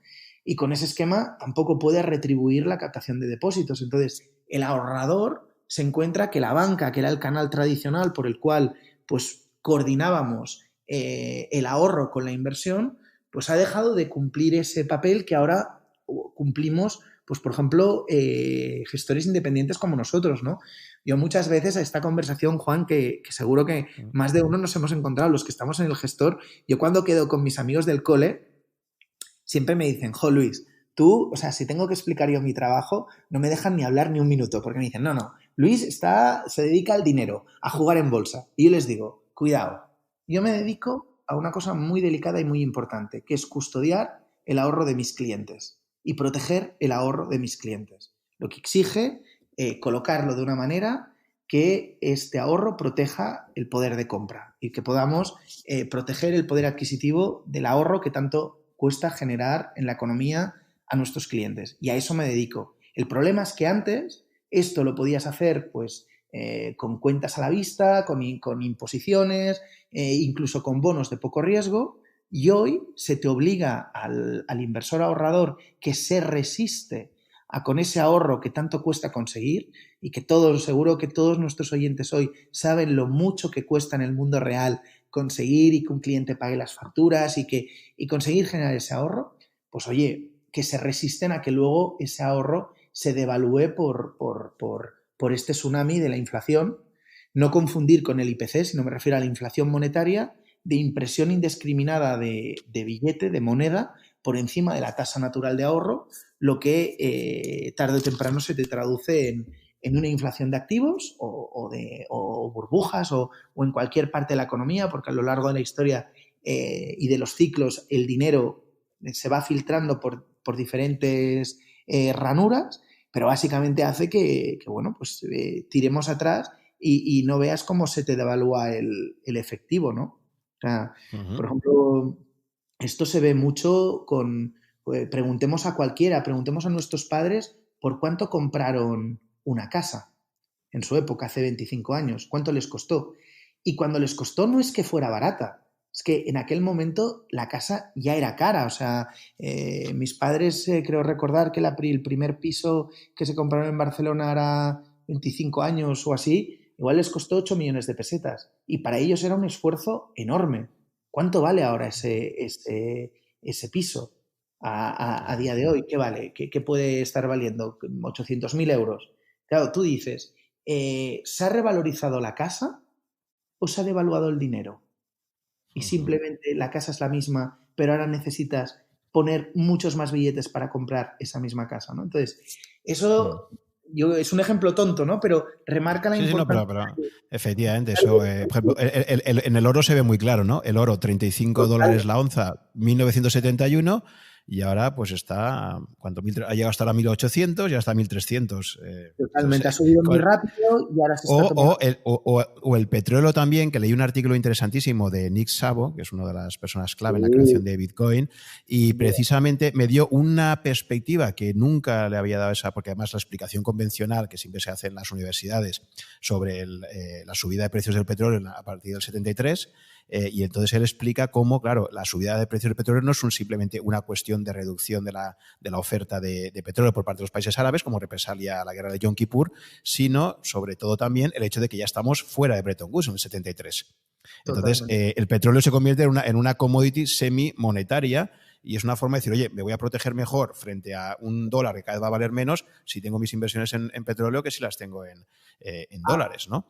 Y con ese esquema tampoco puede retribuir la captación de depósitos. Entonces, el ahorrador se encuentra que la banca, que era el canal tradicional por el cual, pues, coordinábamos el ahorro con la inversión, pues ha dejado de cumplir ese papel que ahora cumplimos, pues, por ejemplo, gestores independientes como nosotros, ¿no? Yo muchas veces a esta conversación, Juan, que seguro que más de uno nos hemos encontrado, los que estamos en el gestor, yo cuando quedo con mis amigos del cole, siempre me dicen, jo, Luis, tú, o sea, si tengo que explicar yo mi trabajo, no me dejan ni hablar ni un minuto, porque me dicen, no, Luis se dedica al dinero, a jugar en bolsa. Y yo les digo, cuidado, yo me dedico a una cosa muy delicada y muy importante, que es custodiar el ahorro de mis clientes y proteger el ahorro de mis clientes. Lo que exige colocarlo de una manera que este ahorro proteja el poder de compra y que podamos proteger el poder adquisitivo del ahorro que tanto cuesta generar en la economía a nuestros clientes. Y a eso me dedico. El problema es que antes esto lo podías hacer pues con cuentas a la vista, con imposiciones, incluso con bonos de poco riesgo, y hoy se te obliga al inversor ahorrador que se resiste a con ese ahorro que tanto cuesta conseguir, y que seguro que todos nuestros oyentes hoy saben lo mucho que cuesta en el mundo real conseguir y que un cliente pague las facturas y conseguir generar ese ahorro, pues oye, que se resisten a que luego ese ahorro se devalúe por este tsunami de la inflación. No confundir con el IPC, sino me refiero a la inflación monetaria de impresión indiscriminada de billete, de moneda, por encima de la tasa natural de ahorro, lo que tarde o temprano se te traduce en una inflación de activos o burbujas o en cualquier parte de la economía, porque a lo largo de la historia y de los ciclos el dinero se va filtrando por diferentes ranuras, pero básicamente hace que bueno, pues tiremos atrás y no veas cómo se te devalúa el efectivo, ¿no? O sea, por ejemplo, Esto se ve mucho preguntemos a cualquiera, preguntemos a nuestros padres por cuánto compraron una casa en su época, hace 25 años, cuánto les costó. Y cuando les costó no es que fuera barata, es que en aquel momento la casa ya era cara. O sea, mis padres, creo recordar que el primer piso que se compraron en Barcelona era 25 años o así, igual les costó 8 millones de pesetas. Y para ellos era un esfuerzo enorme. ¿Cuánto vale ahora ese piso a día de hoy? ¿Qué vale? ¿Qué puede estar valiendo? 800.000 euros. Claro, tú dices, ¿se ha revalorizado la casa o se ha devaluado el dinero? Y Ujú. simplemente la casa es la misma, pero ahora necesitas poner muchos más billetes para comprar esa misma casa, ¿no? Entonces, Mm. eso es un ejemplo tonto, ¿no? Pero remarca la Sí, sí, no, importancia pero de efectivamente, eso, por ejemplo, en el oro se ve muy claro, ¿no? El oro, $35 la onza, 1971, y ahora pues está, ¿cuánto? Ha llegado hasta a 1.800, ya está a 1.300. totalmente, ha subido muy rápido y ahora se está tomando. O el petróleo también, que leí un artículo interesantísimo de Nick Szabo, que es una de las personas clave en la creación de Bitcoin, y precisamente me dio una perspectiva que nunca le había dado esa, porque además la explicación convencional que siempre se hace en las universidades sobre la subida de precios del petróleo a partir del 73, y entonces él explica cómo, claro, la subida de precios del petróleo no es simplemente una cuestión de reducción de la oferta de petróleo por parte de los países árabes, como represalia a la guerra de Yom Kippur, sino sobre todo también el hecho de que ya estamos fuera de Bretton Woods en el 73. Entonces, Totalmente. el petróleo se convierte en una commodity semi-monetaria y es una forma de decir, oye, me voy a proteger mejor frente a un dólar que cada vez va a valer menos si tengo mis inversiones en petróleo que si las tengo en dólares, ¿no?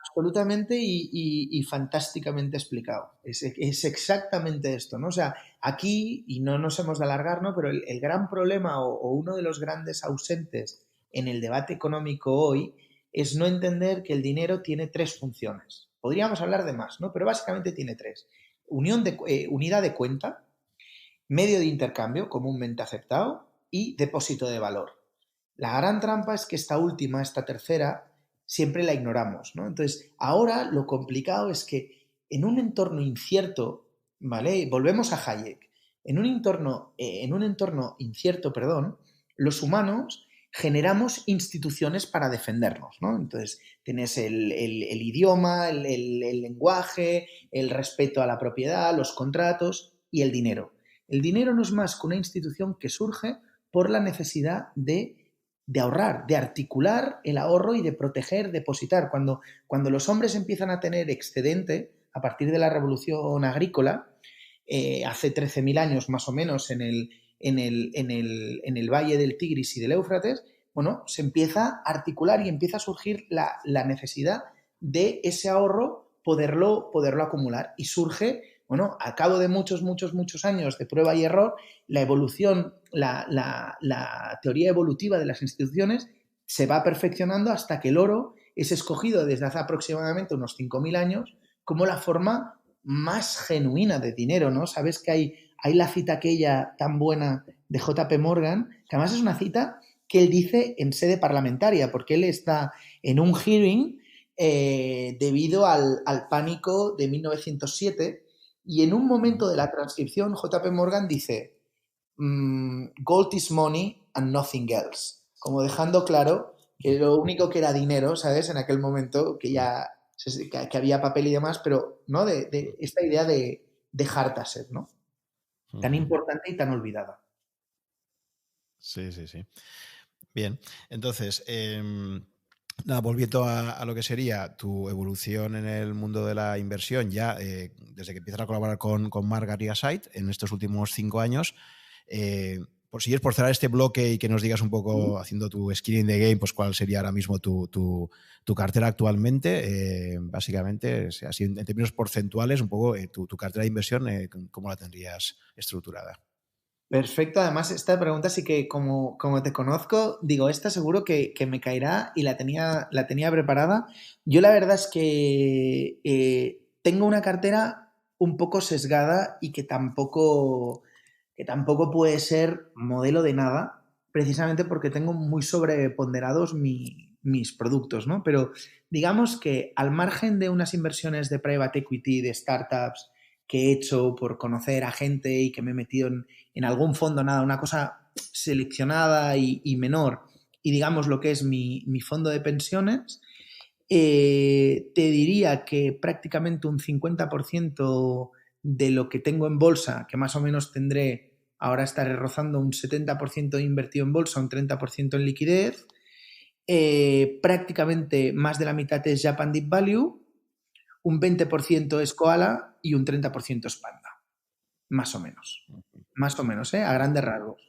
Absolutamente y fantásticamente explicado. Es exactamente esto, ¿no? O sea, aquí, y no nos hemos de alargar, ¿no? Pero el gran problema o uno de los grandes ausentes en el debate económico hoy es no entender que el dinero tiene tres funciones. Podríamos hablar de más, ¿no? Pero básicamente tiene tres. Unidad de cuenta, medio de intercambio comúnmente aceptado y depósito de valor. La gran trampa es que esta última, esta tercera, siempre la ignoramos, ¿no? Entonces, ahora lo complicado es que en un entorno incierto, ¿vale? Volvemos a Hayek. En un entorno incierto, perdón, los humanos generamos instituciones para defendernos, ¿no? Entonces, tienes el idioma, el lenguaje, el respeto a la propiedad, los contratos y el dinero. El dinero no es más que una institución que surge por la necesidad de ahorrar, de articular el ahorro y de proteger, depositar. Cuando los hombres empiezan a tener excedente, a partir de la revolución agrícola, hace 13.000 años más o menos en el valle del Tigris y del Éufrates, bueno, se empieza a articular y empieza a surgir la necesidad de ese ahorro poderlo acumular. Y surge, bueno, al cabo de muchos años de prueba y error, la evolución, la teoría evolutiva de las instituciones se va perfeccionando hasta que el oro es escogido desde hace aproximadamente unos 5.000 años como la forma más genuina de dinero, ¿no? Sabes que hay la cita aquella tan buena de JP Morgan, que además es una cita que él dice en sede parlamentaria, porque él está en un hearing debido al pánico de 1907 y en un momento de la transcripción JP Morgan dice gold is money and nothing else, como dejando claro que lo único que era dinero, ¿sabes? En aquel momento que ya que había papel y demás, pero ¿no? De esta idea de hard asset, ¿no? Tan importante y tan olvidada. Sí, sí, sí. Bien, entonces, nada, volviendo a lo que sería tu evolución en el mundo de la inversión, ya desde que empiezas a colaborar con Margaret y Aside en estos últimos 5 años, por cerrar este bloque y que nos digas un poco, haciendo tu skin in the game, pues cuál sería ahora mismo tu cartera actualmente, básicamente, así en términos porcentuales, un poco tu cartera de inversión, ¿cómo la tendrías estructurada? Perfecto, además esta pregunta sí que como te conozco, digo, esta seguro que me caerá y la tenía preparada. Yo la verdad es que tengo una cartera un poco sesgada y que tampoco puede ser modelo de nada, precisamente porque tengo muy sobreponderados mis productos, ¿no? Pero digamos que al margen de unas inversiones de private equity, de startups que he hecho por conocer a gente y que me he metido en algún fondo, nada, una cosa seleccionada y menor, y digamos lo que es mi fondo de pensiones, te diría que prácticamente un 50% de lo que tengo en bolsa, que más o menos tendré, ahora estaré rozando un 70% invertido en bolsa, un 30% en liquidez, prácticamente más de la mitad es Japan Deep Value, un 20% es Koala y un 30% es Panda, más o menos, a grandes rasgos.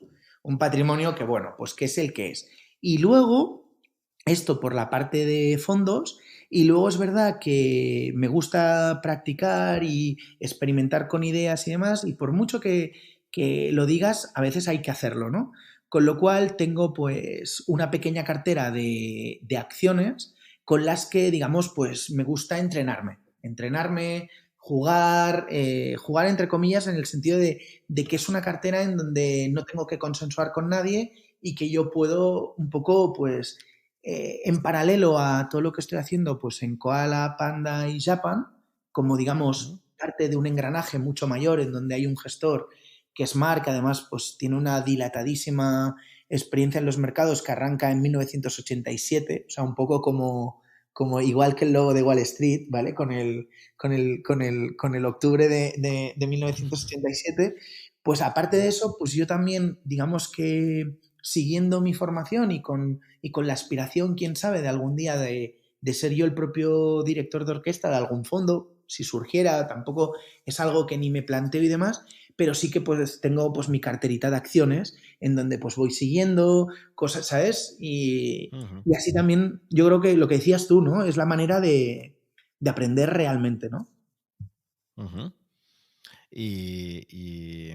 Un patrimonio que, bueno, pues que es el que es. Y luego, esto por la parte de fondos, y luego es verdad que me gusta practicar y experimentar con ideas y demás, y por mucho que lo digas, a veces hay que hacerlo, ¿no? Con lo cual tengo pues una pequeña cartera de acciones con las que, digamos, pues me gusta entrenarme, jugar entre comillas en el sentido de que es una cartera en donde no tengo que consensuar con nadie y que yo puedo un poco, pues, en paralelo a todo lo que estoy haciendo, pues en Koala, Panda y Japan, como digamos parte de un engranaje mucho mayor en donde hay un gestor que es Mark, que además pues tiene una dilatadísima experiencia en los mercados que arranca en 1987, o sea, un poco como igual que el logo de Wall Street, ¿vale? Con el octubre de 1987, pues aparte de eso, pues yo también, digamos que siguiendo mi formación y con la aspiración, quién sabe, de algún día de ser yo el propio director de orquesta de algún fondo, si surgiera, tampoco es algo que ni me planteo y demás, pero sí que pues tengo pues mi carterita de acciones en donde pues voy siguiendo cosas, ¿sabes? Y así también yo creo que lo que decías tú, ¿no? Es la manera de aprender realmente, ¿no? Uh-huh. Y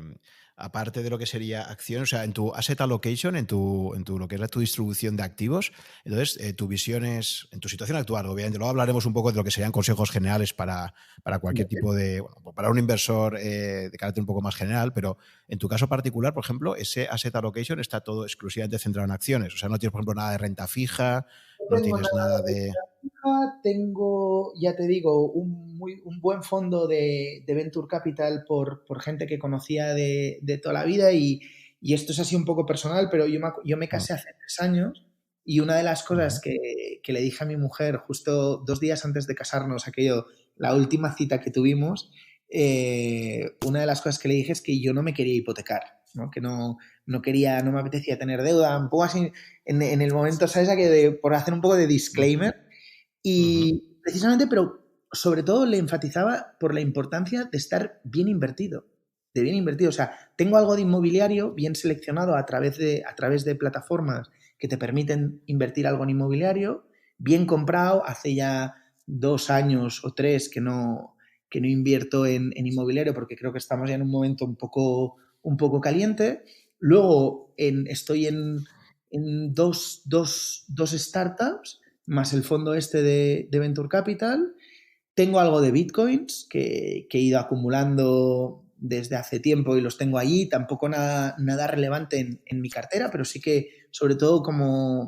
aparte de lo que sería acción, o sea, en tu asset allocation, en tu lo que es tu distribución de activos, entonces tu visión es, en tu situación actual, obviamente, luego hablaremos un poco de lo que serían consejos generales para cualquier tipo de, bueno, para un inversor de carácter un poco más general, pero en tu caso particular, por ejemplo, ese asset allocation está todo exclusivamente centrado en acciones, o sea, no tienes, por ejemplo, nada de renta fija, No no tengo tienes nada nada de de... fija, tengo, ya te digo, un buen fondo de Venture Capital por gente que conocía de toda la vida y esto es así un poco personal, pero yo me casé hace 3 años y una de las cosas que le dije a mi mujer justo 2 días antes de casarnos, aquello, la última cita que tuvimos, una de las cosas que le dije es que yo no me quería hipotecar, ¿no? Que no quería, no me apetecía tener deuda, un poco así en el momento, ¿sabes? Por hacer un poco de disclaimer. Y precisamente, pero sobre todo le enfatizaba por la importancia de estar bien invertido. De bien invertido. O sea, tengo algo de inmobiliario bien seleccionado a través de plataformas que te permiten invertir algo en inmobiliario, bien comprado, hace ya 2 años o 3 que no invierto en inmobiliario porque creo que estamos ya en un momento un poco caliente. Luego estoy en dos startups, más el fondo este de Venture Capital. Tengo algo de bitcoins que he ido acumulando desde hace tiempo y los tengo allí. Tampoco nada relevante en mi cartera, pero sí que sobre todo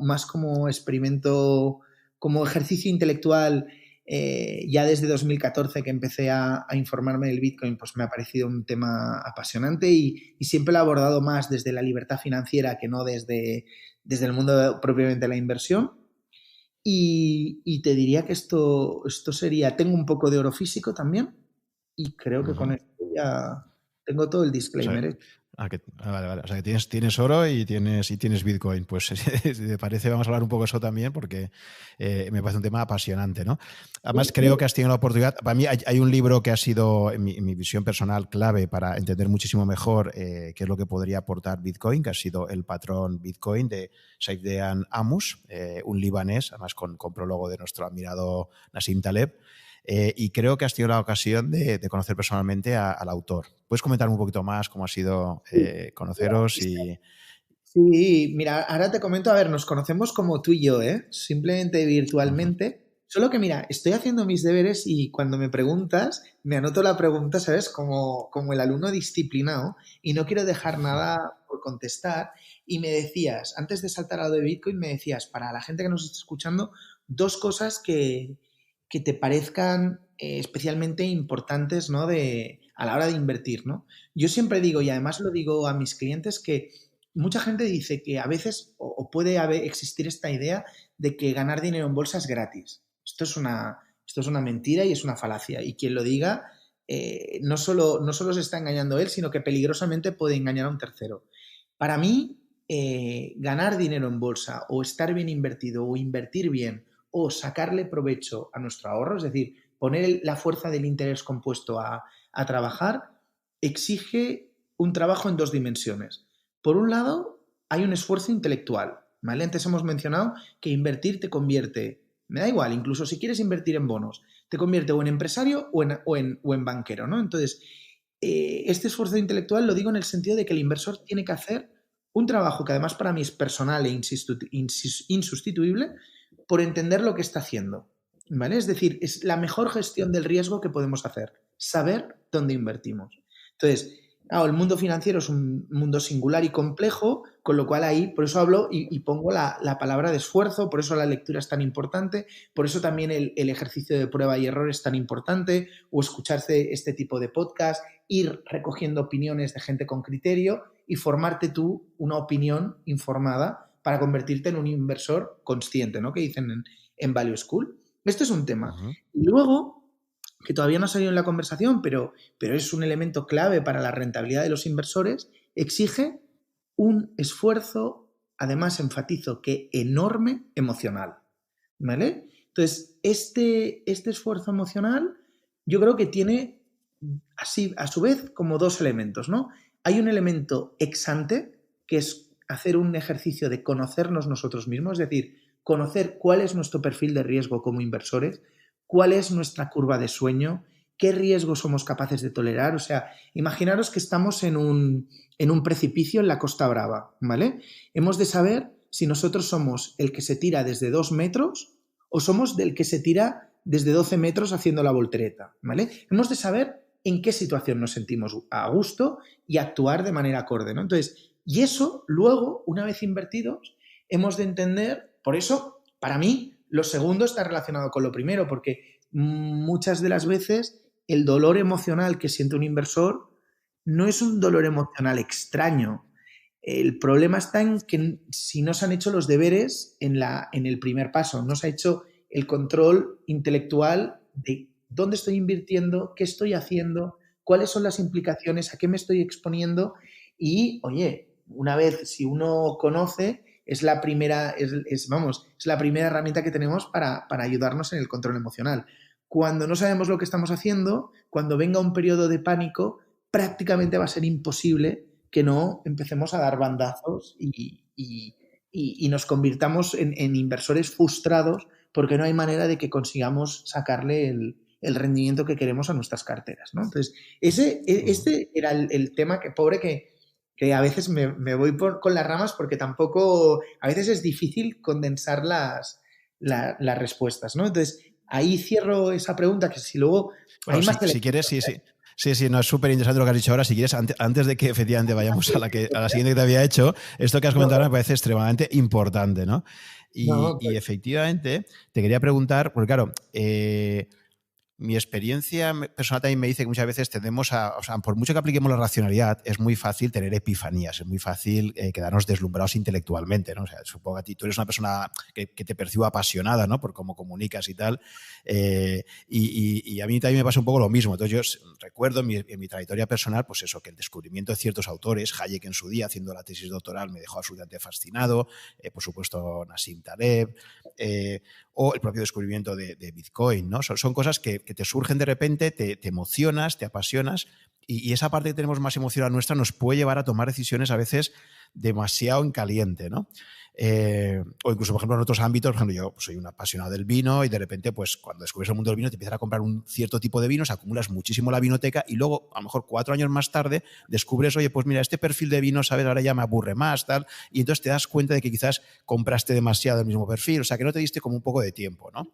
más como experimento, como ejercicio intelectual. Ya desde 2014 que empecé a informarme del Bitcoin, pues me ha parecido un tema apasionante y siempre lo he abordado más desde la libertad financiera que no desde el mundo propiamente de la inversión. Y te diría que esto sería, tengo un poco de oro físico también y creo que con esto ya tengo todo el O sea, disclaimer. vale. O sea, que tienes oro y tienes Bitcoin. Pues si te parece, vamos a hablar un poco de eso también, porque me parece un tema apasionante, ¿no? Además, creo que has tenido la oportunidad. Para mí hay un libro que ha sido, en mi visión personal, clave para entender muchísimo mejor qué es lo que podría aportar Bitcoin, que ha sido El patrón Bitcoin de Saifedean Ammous, un libanés, además con prólogo de nuestro admirado Nassim Taleb. Y creo que has tenido la ocasión de conocer personalmente al autor. ¿Puedes comentar un poquito más cómo ha sido conoceros? Sí, mira, ahora te comento, a ver, nos conocemos como tú y yo, simplemente virtualmente. Solo que, mira, estoy haciendo mis deberes y cuando me preguntas, me anoto la pregunta, ¿sabes? Como el alumno disciplinado y no quiero dejar nada por contestar. Y me decías, antes de saltar a lo de Bitcoin, me decías, para la gente que nos está escuchando, dos cosas que te parezcan especialmente importantes, ¿no? a la hora de invertir, ¿no? Yo siempre digo, y además lo digo a mis clientes, que mucha gente dice que a veces o puede existir esta idea de que ganar dinero en bolsa es gratis. Esto es una mentira y es una falacia. Y quien lo diga, no solo se está engañando él, sino que peligrosamente puede engañar a un tercero. Para mí, ganar dinero en bolsa o estar bien invertido o invertir bien o sacarle provecho a nuestro ahorro, es decir, poner la fuerza del interés compuesto a trabajar, exige un trabajo en dos dimensiones. Por un lado, hay un esfuerzo intelectual, ¿vale? Antes hemos mencionado que invertir te convierte, me da igual, incluso si quieres invertir en bonos, te convierte o en empresario o en banquero, ¿no? Entonces, este esfuerzo intelectual lo digo en el sentido de que el inversor tiene que hacer un trabajo que además para mí es personal e insustituible por entender lo que está haciendo, ¿vale? Es decir, es la mejor gestión del riesgo que podemos hacer, saber dónde invertimos. Entonces, claro, el mundo financiero es un mundo singular y complejo, con lo cual ahí, por eso hablo y pongo la palabra de esfuerzo, por eso la lectura es tan importante, por eso también el ejercicio de prueba y error es tan importante, o escucharse este tipo de podcast, ir recogiendo opiniones de gente con criterio y formarte tú una opinión informada para convertirte en un inversor consciente, ¿no? Que dicen en Value School. Esto es un tema. Uh-huh. Y luego, que todavía no ha salido en la conversación, pero es un elemento clave para la rentabilidad de los inversores, exige un esfuerzo, además enfatizo que enorme, emocional, ¿vale? Entonces, este esfuerzo emocional yo creo que tiene así, a su vez, como dos elementos, ¿no? Hay un elemento ex ante, que es hacer un ejercicio de conocernos nosotros mismos, es decir, conocer cuál es nuestro perfil de riesgo como inversores, cuál es nuestra curva de sueño, qué riesgos somos capaces de tolerar. O sea, imaginaros que estamos en un precipicio en la Costa Brava, ¿vale? Hemos de saber si nosotros somos el que se tira desde 2 metros o somos del que se tira desde 12 metros haciendo la voltereta, ¿vale? Hemos de saber en qué situación nos sentimos a gusto y actuar de manera acorde, ¿no? Entonces, y eso luego, una vez invertidos, hemos de entender, por eso, para mí, lo segundo está relacionado con lo primero, porque muchas de las veces el dolor emocional que siente un inversor no es un dolor emocional extraño. El problema está en que si no se han hecho los deberes en el primer paso, no se ha hecho el control intelectual de dónde estoy invirtiendo, qué estoy haciendo, cuáles son las implicaciones, a qué me estoy exponiendo y, oye, una vez si uno conoce, es la primera herramienta que tenemos para ayudarnos en el control emocional. Cuando no sabemos lo que estamos haciendo, cuando venga un periodo de pánico, prácticamente va a ser imposible que no empecemos a dar bandazos y nos convirtamos en inversores frustrados porque no hay manera de que consigamos sacarle el rendimiento que queremos a nuestras carteras, ¿no? Entonces, este era el tema que a veces me voy con las ramas porque tampoco, a veces es difícil condensar las respuestas, ¿no? Entonces, ahí cierro esa pregunta, que si luego bueno, hay más... Si quieres, sí. Sí, no, es súper interesante lo que has dicho ahora. Si quieres, antes de que efectivamente vayamos a la siguiente que te había hecho, esto que has comentado me parece extremadamente importante, ¿no? Y efectivamente, te quería preguntar, porque claro, mi experiencia personal también me dice que muchas veces tendemos o sea, por mucho que apliquemos la racionalidad, es muy fácil tener epifanías, es muy fácil quedarnos deslumbrados intelectualmente, ¿no? O sea, supongo que tú eres una persona que te percibo apasionada, ¿no? Por cómo comunicas y tal. Y a mí también me pasa un poco lo mismo. Entonces yo recuerdo en mi trayectoria personal, pues eso, que el descubrimiento de ciertos autores, Hayek en su día, haciendo la tesis doctoral, me dejó absolutamente fascinado, por supuesto Nassim Taleb, o el propio descubrimiento de Bitcoin, ¿no? Son cosas que te surgen de repente, te emocionas, te apasionas y esa parte que tenemos más emocional nuestra nos puede llevar a tomar decisiones a veces demasiado en caliente, ¿no? O incluso, por ejemplo, en otros ámbitos, por ejemplo, yo soy un apasionado del vino y de repente, pues cuando descubres el mundo del vino te empiezas a comprar un cierto tipo de vinos, acumulas muchísimo la vinoteca y luego, a lo mejor 4 años más tarde, descubres, oye, pues mira, este perfil de vino, ¿sabes? Ahora ya me aburre más, tal, y entonces te das cuenta de que quizás compraste demasiado el mismo perfil, o sea, que no te diste como un poco de tiempo, ¿no?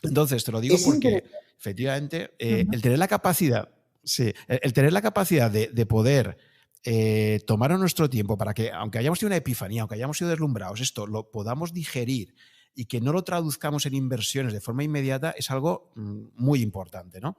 Entonces, te lo digo porque efectivamente el tener la capacidad, de poder tomar nuestro tiempo para que, aunque hayamos tenido una epifanía, aunque hayamos sido deslumbrados, esto lo podamos digerir y que no lo traduzcamos en inversiones de forma inmediata, es algo muy importante, ¿no?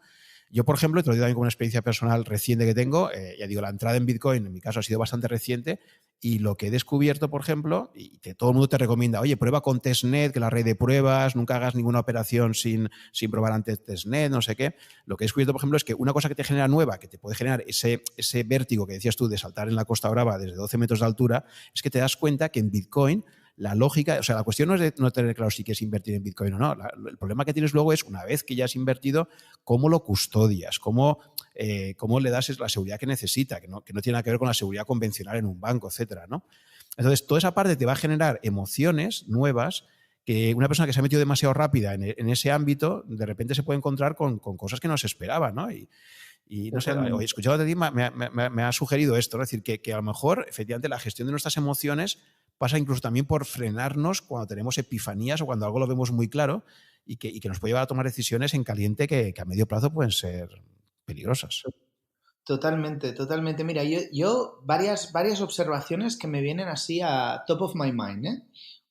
Yo, por ejemplo, te lo digo también con una experiencia personal reciente que tengo, ya digo, la entrada en Bitcoin en mi caso ha sido bastante reciente y lo que he descubierto, por ejemplo, y que todo el mundo te recomienda, oye, prueba con testnet, que es la red de pruebas, nunca hagas ninguna operación sin probar antes testnet, no sé qué. Lo que he descubierto, por ejemplo, es que una cosa que te genera nueva, que te puede generar ese vértigo que decías tú de saltar en la Costa Brava desde 12 metros de altura, es que te das cuenta que en Bitcoin la lógica, o sea, la cuestión no es de no tener claro si quieres invertir en Bitcoin o no. El problema que tienes luego es, una vez que ya has invertido, cómo lo custodias, cómo le das la seguridad que necesita, que no tiene nada que ver con la seguridad convencional en un banco, etcétera, ¿no? Entonces, toda esa parte te va a generar emociones nuevas que una persona que se ha metido demasiado rápida en ese ámbito, de repente se puede encontrar con cosas que no se esperaba, ¿no? Y no sé, escuchando a ti me ha sugerido esto, ¿no? Es decir, que a lo mejor, efectivamente, la gestión de nuestras emociones pasa incluso también por frenarnos cuando tenemos epifanías o cuando algo lo vemos muy claro y que nos puede llevar a tomar decisiones en caliente que a medio plazo pueden ser peligrosas. Totalmente, totalmente. Mira, yo varias observaciones que me vienen así a top of my mind, ¿eh?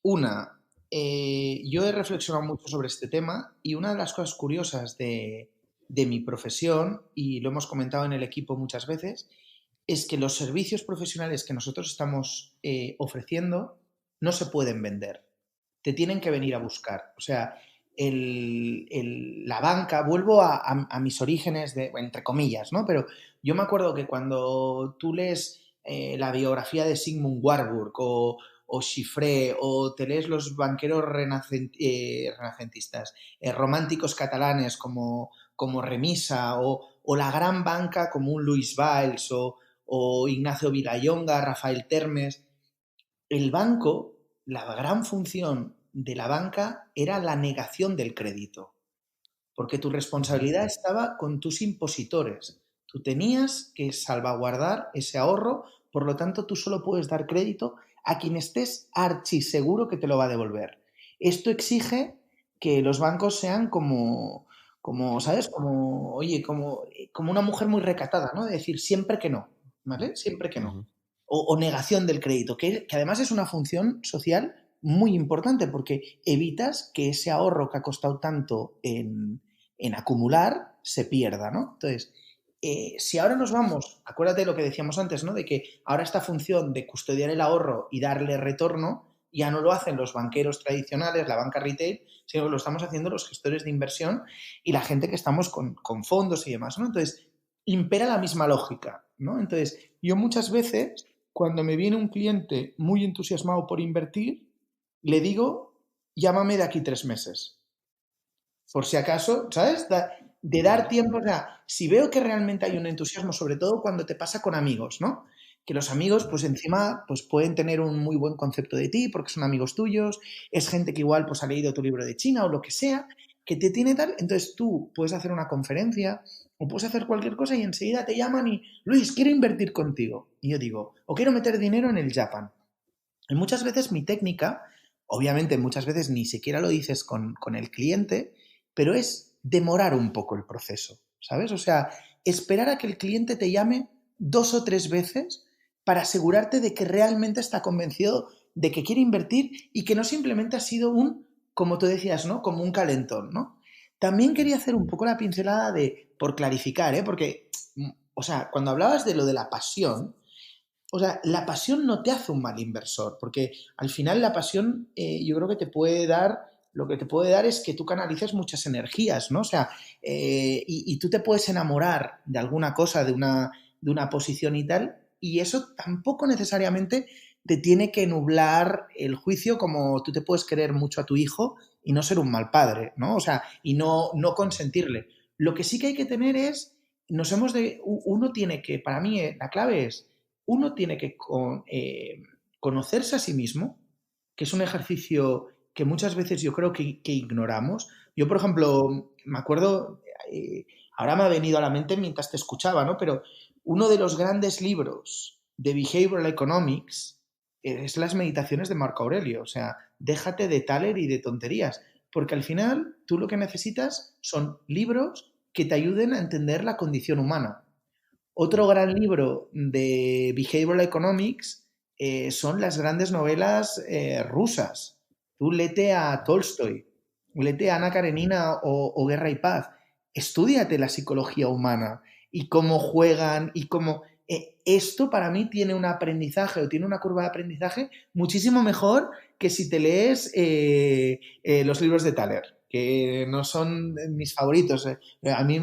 Una, yo he reflexionado mucho sobre este tema y una de las cosas curiosas de mi profesión, y lo hemos comentado en el equipo muchas veces, es que los servicios profesionales que nosotros estamos ofreciendo no se pueden vender. Te tienen que venir a buscar. O sea, la banca, vuelvo a mis orígenes, entre comillas, ¿no? Pero yo me acuerdo que cuando tú lees la biografía de Sigmund Warburg o Chiffré, o te lees los banqueros renacentistas, románticos catalanes como Remisa, o la gran banca como un Luis Valls, o Ignacio Villayonga, Rafael Termes, el banco, la gran función de la banca era la negación del crédito, porque tu responsabilidad estaba con tus impositores. Tú tenías que salvaguardar ese ahorro, por lo tanto tú solo puedes dar crédito a quien estés archiseguro que te lo va a devolver. Esto exige que los bancos sean ¿sabes? Oye, como una mujer muy recatada, ¿no? De decir siempre que no, ¿vale? Siempre que no. O negación del crédito, que además es una función social muy importante porque evitas que ese ahorro que ha costado tanto en acumular se pierda, ¿no? Entonces, si ahora nos vamos, acuérdate de lo que decíamos antes, ¿no? De que ahora esta función de custodiar el ahorro y darle retorno ya no lo hacen los banqueros tradicionales, la banca retail, sino que lo estamos haciendo los gestores de inversión y la gente que estamos con fondos y demás, ¿no? Entonces, impera la misma lógica, ¿no? Entonces, yo muchas veces, cuando me viene un cliente muy entusiasmado por invertir, le digo, llámame de aquí 3 meses. Por si acaso, ¿sabes? De dar tiempo, o sea, si veo que realmente hay un entusiasmo, sobre todo cuando te pasa con amigos, ¿no? Que los amigos, pues encima, pues pueden tener un muy buen concepto de ti porque son amigos tuyos, es gente que igual pues ha leído tu libro de China o lo que sea, que te tiene tal, entonces tú puedes hacer una conferencia o puedes hacer cualquier cosa y enseguida te llaman y, Luis, quiero invertir contigo. Y yo digo, o quiero meter dinero en el Japan. Y muchas veces mi técnica, obviamente muchas veces ni siquiera lo dices con el cliente, pero es demorar un poco el proceso, ¿sabes? O sea, esperar a que el cliente te llame 2 o 3 veces para asegurarte de que realmente está convencido de que quiere invertir y que no simplemente ha sido como tú decías, ¿no? Como un calentón, ¿no? También quería hacer un poco la pincelada por clarificar, ¿eh? Porque, o sea, cuando hablabas de lo de la pasión, o sea, la pasión no te hace un mal inversor, porque al final la pasión yo creo que te puede dar, lo que te puede dar es que tú canalices muchas energías, ¿no? O sea, y tú te puedes enamorar de alguna cosa, de una posición y tal, y eso tampoco necesariamente te tiene que nublar el juicio como tú te puedes querer mucho a tu hijo y no ser un mal padre, ¿no? O sea, y no consentirle. Lo que sí que hay que tener es, uno tiene que, para mí la clave es, uno tiene que conocerse a sí mismo, que es un ejercicio que muchas veces yo creo que ignoramos. Yo, por ejemplo, me acuerdo, ahora me ha venido a la mente mientras te escuchaba, ¿no? Pero uno de los grandes libros de Behavioral Economics es Las Meditaciones de Marco Aurelio. O sea, déjate de Thaler y de tonterías, porque al final tú lo que necesitas son libros que te ayuden a entender la condición humana. Otro gran libro de Behavioral Economics son las grandes novelas rusas. Tú léete a Tolstoy, léete a Ana Karenina o Guerra y Paz. estúdiate la psicología humana y cómo juegan y cómo... esto para mí tiene un aprendizaje o tiene una curva de aprendizaje muchísimo mejor que si te lees los libros de Thaler, que no son mis favoritos. A mí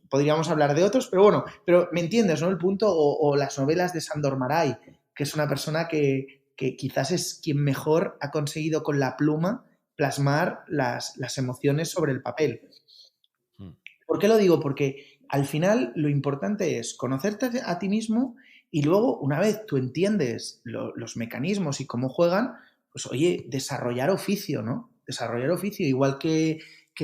podríamos hablar de otros, pero bueno, pero me entiendes, ¿no? El punto, o las novelas de Sándor Márai, que es una persona que quizás es quien mejor ha conseguido con la pluma plasmar las emociones sobre el papel. ¿Por qué lo digo? Porque al final lo importante es conocerte a ti mismo y luego, una vez tú entiendes los mecanismos y cómo juegan, pues oye, desarrollar oficio, ¿no? Desarrollar oficio, igual que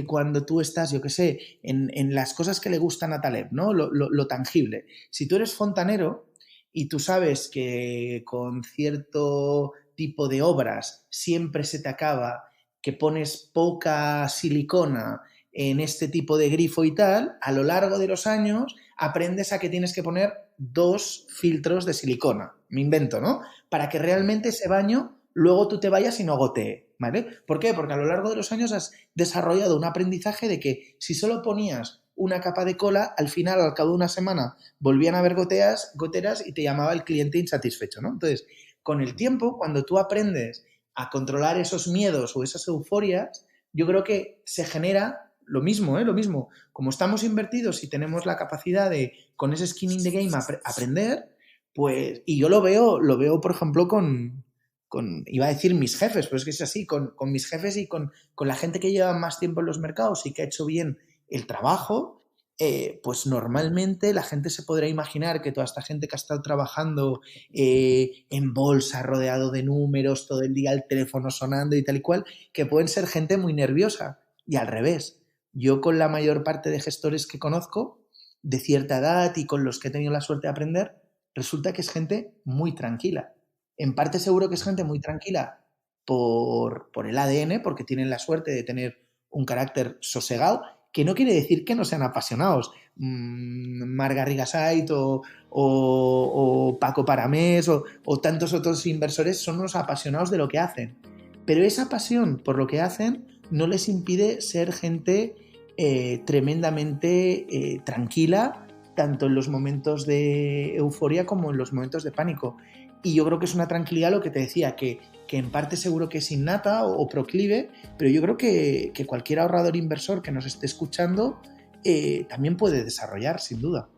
cuando tú estás, yo qué sé, en las cosas que le gustan a Taleb, ¿no? Lo tangible. Si tú eres fontanero y tú sabes que con cierto tipo de obras siempre se te acaba, que pones poca silicona en este tipo de grifo y tal, a lo largo de los años aprendes a que tienes que poner 2 filtros de silicona, me invento, ¿no? Para que realmente ese baño luego tú te vayas y no gotee, ¿vale? ¿Por qué? Porque a lo largo de los años has desarrollado un aprendizaje de que si solo ponías una capa de cola, al final, al cabo de una semana, volvían a haber goteras y te llamaba el cliente insatisfecho, ¿no? Entonces, con el tiempo, cuando tú aprendes a controlar esos miedos o esas euforias, yo creo que se genera lo mismo, lo mismo. Como estamos invertidos y tenemos la capacidad de, con ese skin in the game, aprender, pues, y yo lo veo, por ejemplo, con iba a decir mis jefes, pero es que es así, con mis jefes y con la gente que lleva más tiempo en los mercados y que ha hecho bien el trabajo, pues normalmente la gente se podrá imaginar que toda esta gente que ha estado trabajando en bolsa, rodeado de números, todo el día el teléfono sonando y tal y cual, que pueden ser gente muy nerviosa. Y al revés, yo con la mayor parte de gestores que conozco, de cierta edad y con los que he tenido la suerte de aprender, resulta que es gente muy tranquila. En parte seguro que es gente muy tranquila por el ADN, porque tienen la suerte de tener un carácter sosegado, que no quiere decir que no sean apasionados. Marga Rigasait o Paco Paramés o tantos otros inversores son unos apasionados de lo que hacen. Pero esa pasión por lo que hacen no les impide ser gente tremendamente tranquila, tanto en los momentos de euforia como en los momentos de pánico. Y yo creo que es una tranquilidad, lo que te decía, que en parte seguro que es innata o proclive, pero yo creo que cualquier ahorrador inversor que nos esté escuchando también puede desarrollar, sin duda.